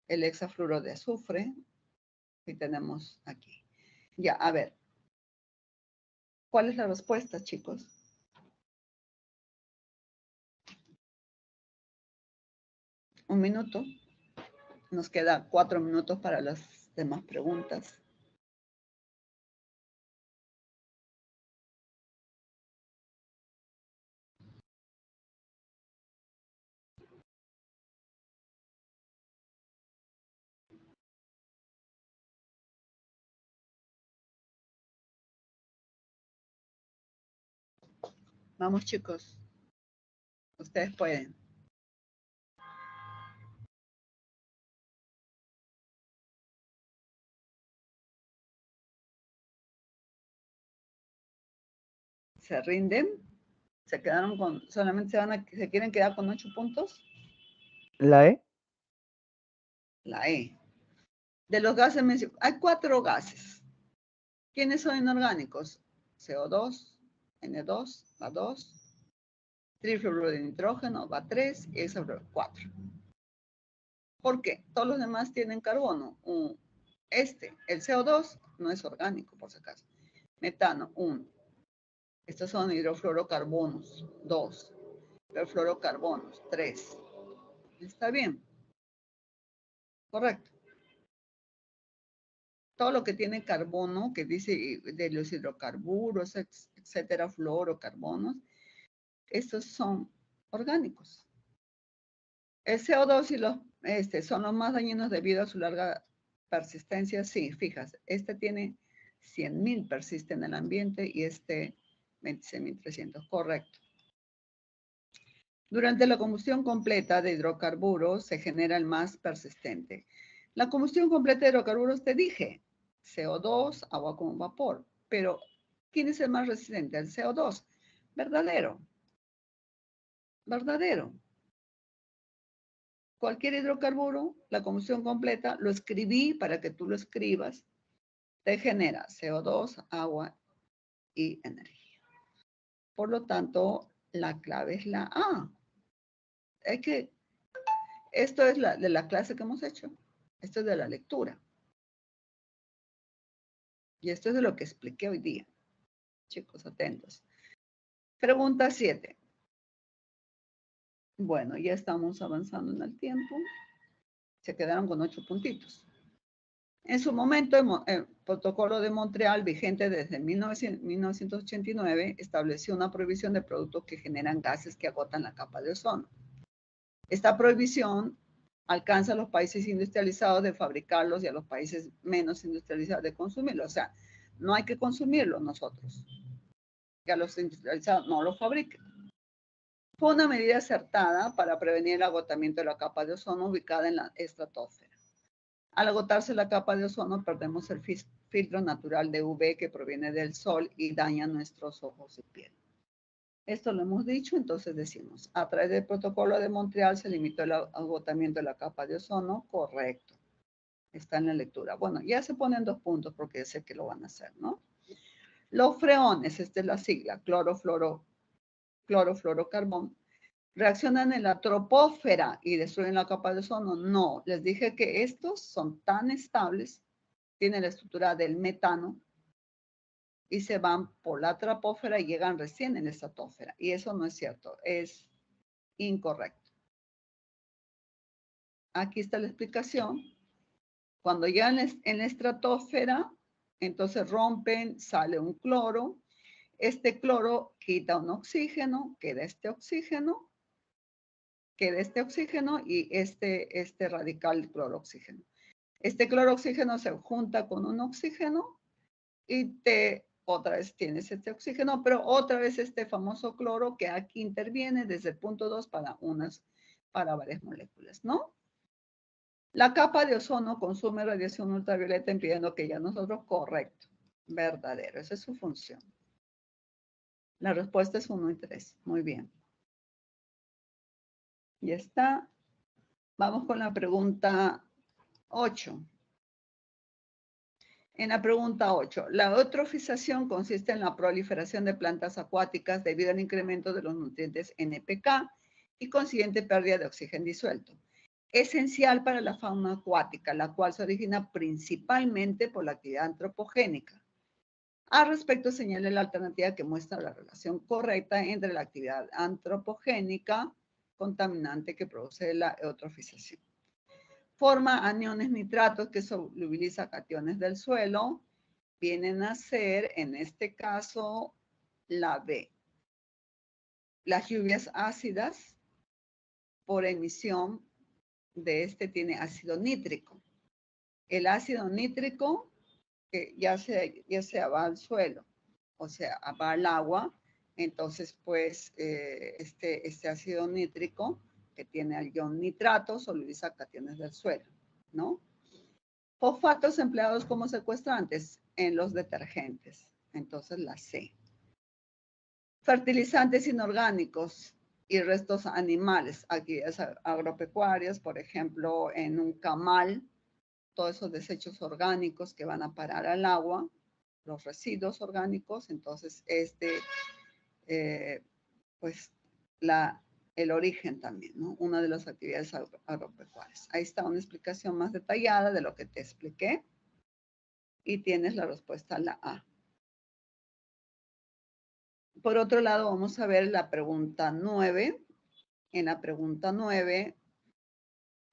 El hexafluoro de azufre, que tenemos aquí. Ya, a ver. ¿Cuál es la respuesta, chicos? Un minuto. Nos queda 4 minutos para las demás preguntas. Vamos, chicos. Ustedes pueden. ¿Se rinden? ¿Se quedaron con, solamente se quieren quedar con 8 puntos? La E. La E. De los gases mencionados, hay 4 gases. ¿Quiénes son inorgánicos? CO2, N2, va 2, trifluoruro de nitrógeno, va 3 y hexafluoro 4. ¿Por qué? Todos los demás tienen carbono. El CO2 no es orgánico, por si acaso. Metano, 1. Estos son hidrofluorocarbonos, 2. Perfluorocarbonos, 3. ¿Está bien? Correcto. Todo lo que tiene carbono, que dice de los hidrocarburos, etcétera, fluorocarbonos, estos son orgánicos. El CO2 y los son los más dañinos debido a su larga persistencia. Sí, fíjate, este tiene 100.000, persiste en el ambiente, y este 26.300, correcto. Durante la combustión completa de hidrocarburos se genera el más persistente. La combustión completa de hidrocarburos, te dije, CO2, agua con vapor. Pero, ¿quién es el más resistente? El CO2. Verdadero. Verdadero. Cualquier hidrocarburo, la combustión completa, lo escribí para que tú lo escribas, te genera CO2, agua y energía. Por lo tanto, la clave es la A. Esto es de la clase que hemos hecho. Esto es de la lectura. Y esto es de lo que expliqué hoy día. Chicos, atentos. Pregunta 7. Bueno, ya estamos avanzando en el tiempo. Se quedaron con 8 puntitos. En su momento, el protocolo de Montreal, vigente desde 1989, estableció una prohibición de productos que generan gases que agotan la capa de ozono. Esta prohibición alcanza a los países industrializados de fabricarlos y a los países menos industrializados de consumirlos. O sea, no hay que consumirlos nosotros, que a los industrializados no los fabriquen. Fue una medida acertada para prevenir el agotamiento de la capa de ozono ubicada en la estratosfera. Al agotarse la capa de ozono, perdemos el filtro natural de UV que proviene del sol y daña nuestros ojos y piel. Esto lo hemos dicho, entonces decimos, a través del protocolo de Montreal se limitó el agotamiento de la capa de ozono, correcto. Está en la lectura. Bueno, ya se ponen 2 puntos porque sé que lo van a hacer, ¿no? Los freones, esta es la sigla, clorofluorocarbón, ¿reaccionan en la troposfera y destruyen la capa de ozono? No, les dije que estos son tan estables, tienen la estructura del metano, y se van por la troposfera y llegan recién en la estratosfera. Y eso no es cierto, es incorrecto. Aquí está la explicación. Cuando llegan en la estratosfera, entonces rompen, sale un cloro. Este cloro quita un oxígeno, queda este oxígeno y este radical clorooxígeno. Este clorooxígeno se junta con un oxígeno y otra vez tienes este oxígeno, pero otra vez este famoso cloro que aquí interviene desde el punto 2 para varias moléculas, ¿no? La capa de ozono consume radiación ultravioleta impidiendo que ya nosotros, correcto, verdadero, esa es su función. La respuesta es 1 y 3, muy bien. Ya está. Vamos con la pregunta 8. En la pregunta 8, la eutrofización consiste en la proliferación de plantas acuáticas debido al incremento de los nutrientes NPK y consiguiente pérdida de oxígeno disuelto, esencial para la fauna acuática, la cual se origina principalmente por la actividad antropogénica. Al respecto, señale la alternativa que muestra la relación correcta entre la actividad antropogénica contaminante que produce la eutrofización. Forma aniones nitratos que solubiliza cationes del suelo. Vienen a ser, en este caso, la B. Las lluvias ácidas, por emisión de tiene ácido nítrico. El ácido nítrico, que ya sea va al suelo, o sea, va al agua, entonces, pues, este ácido nítrico que tiene al ion nitrato, solubiliza cationes del suelo, ¿no? Fosfatos empleados como secuestrantes en los detergentes, entonces la C. Fertilizantes inorgánicos y restos animales, actividades agropecuarias, por ejemplo, en un camal, todos esos desechos orgánicos que van a parar al agua, los residuos orgánicos, entonces pues el origen también, ¿no? Una de las actividades agropecuarias. Ahí está una explicación más detallada de lo que te expliqué y tienes la respuesta a la A. Por otro lado, vamos a ver la pregunta 9. En la pregunta 9,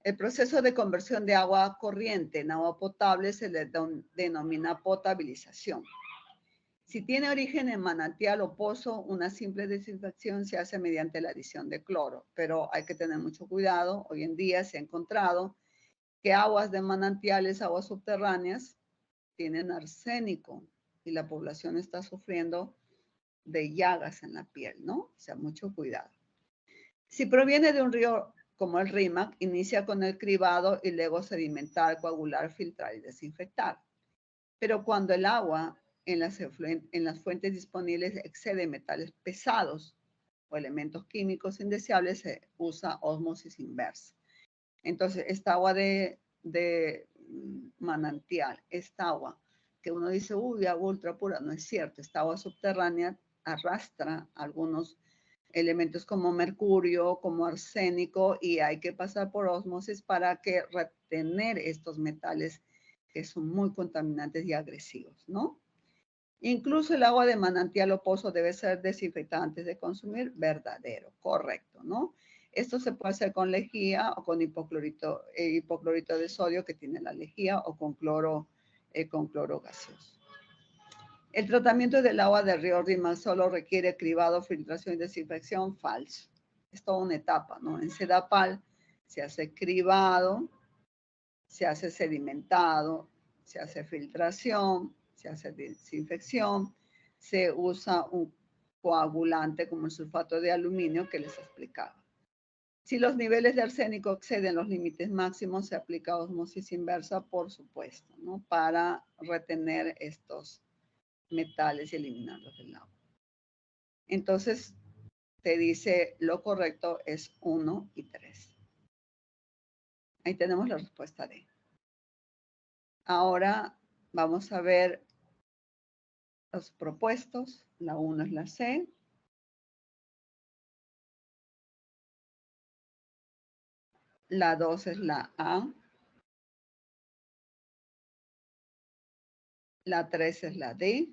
el proceso de conversión de agua corriente en agua potable se le denomina potabilización. Si tiene origen en manantial o pozo, una simple desinfección se hace mediante la adición de cloro, pero hay que tener mucho cuidado. Hoy en día se ha encontrado que aguas de manantiales, aguas subterráneas, tienen arsénico y la población está sufriendo de llagas en la piel, ¿no? O sea, mucho cuidado. Si proviene de un río como el Rímac, inicia con el cribado y luego sedimentar, coagular, filtrar y desinfectar. Pero cuando el agua en las fuentes disponibles excede metales pesados o elementos químicos indeseables, se usa ósmosis inversa. Entonces, esta agua de manantial, esta agua que uno dice, uy, agua ultra pura, no es cierto. Esta agua subterránea arrastra algunos elementos como mercurio, como arsénico, y hay que pasar por ósmosis para que retener estos metales que son muy contaminantes y agresivos, ¿no? Incluso el agua de manantial o pozo debe ser desinfectada antes de consumir, verdadero, correcto, ¿no? Esto se puede hacer con lejía o con hipoclorito de sodio que tiene la lejía o con cloro gaseoso. El tratamiento del agua del río Rímac solo requiere cribado, filtración y desinfección, falso. Es toda una etapa, ¿no? En Sedapal se hace cribado, se hace sedimentado, se hace filtración, se hace desinfección, se usa un coagulante como el sulfato de aluminio que les explicaba. Si los niveles de arsénico exceden los límites máximos, se aplica ósmosis inversa, por supuesto, ¿no? Para retener estos metales y eliminarlos del agua. Entonces, te dice lo correcto es 1 y 3. Ahí tenemos la respuesta D. Ahora vamos a ver los propuestos. La 1 es la C. La 2 es la A. La 3 es la D.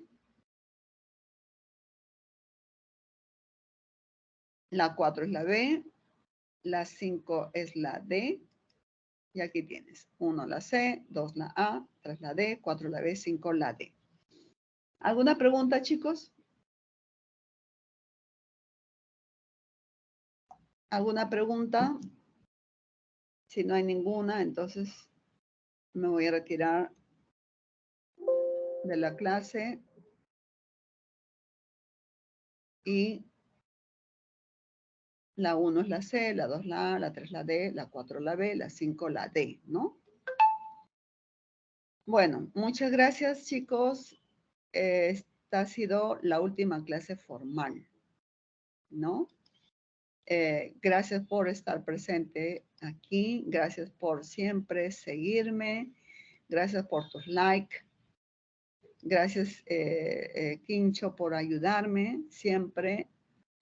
La 4 es la B. La 5 es la D. Y aquí tienes 1 la C, 2 la A, 3 la D, 4 la B, 5 la D. ¿Alguna pregunta, chicos? ¿Alguna pregunta? Si no hay ninguna, entonces me voy a retirar de la clase y la 1 es la C, la 2 la A, la 3 la D, la 4 la B, la 5 la D, ¿no? Bueno, muchas gracias, chicos. Esta ha sido la última clase formal, ¿no? Gracias por estar presente aquí. Gracias por siempre seguirme. Gracias por tus likes. Gracias, Quincho, por ayudarme siempre.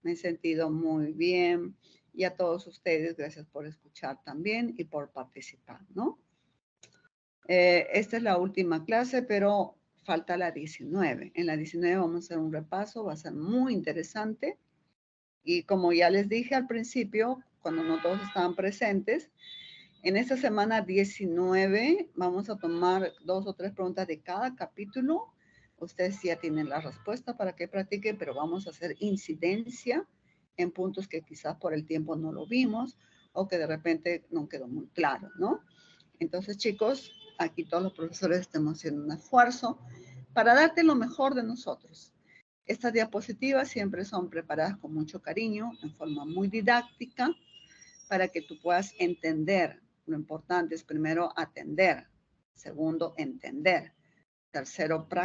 Me he sentido muy bien. Y a todos ustedes, gracias por escuchar también y por participar, ¿no? Esta es la última clase, pero falta la 19. En la 19 vamos a hacer un repaso, va a ser muy interesante. Y como ya les dije al principio, cuando no todos estaban presentes, en esta semana 19 vamos a tomar 2 o 3 preguntas de cada capítulo. Ustedes ya tienen la respuesta para que practiquen, pero vamos a hacer incidencia en puntos que quizás por el tiempo no lo vimos o que de repente no quedó muy claro, ¿no? Entonces, chicos, aquí todos los profesores estamos haciendo un esfuerzo para darte lo mejor de nosotros. Estas diapositivas siempre son preparadas con mucho cariño, en forma muy didáctica, para que tú puedas entender. Lo importante es primero atender, segundo, entender, tercero, practicar.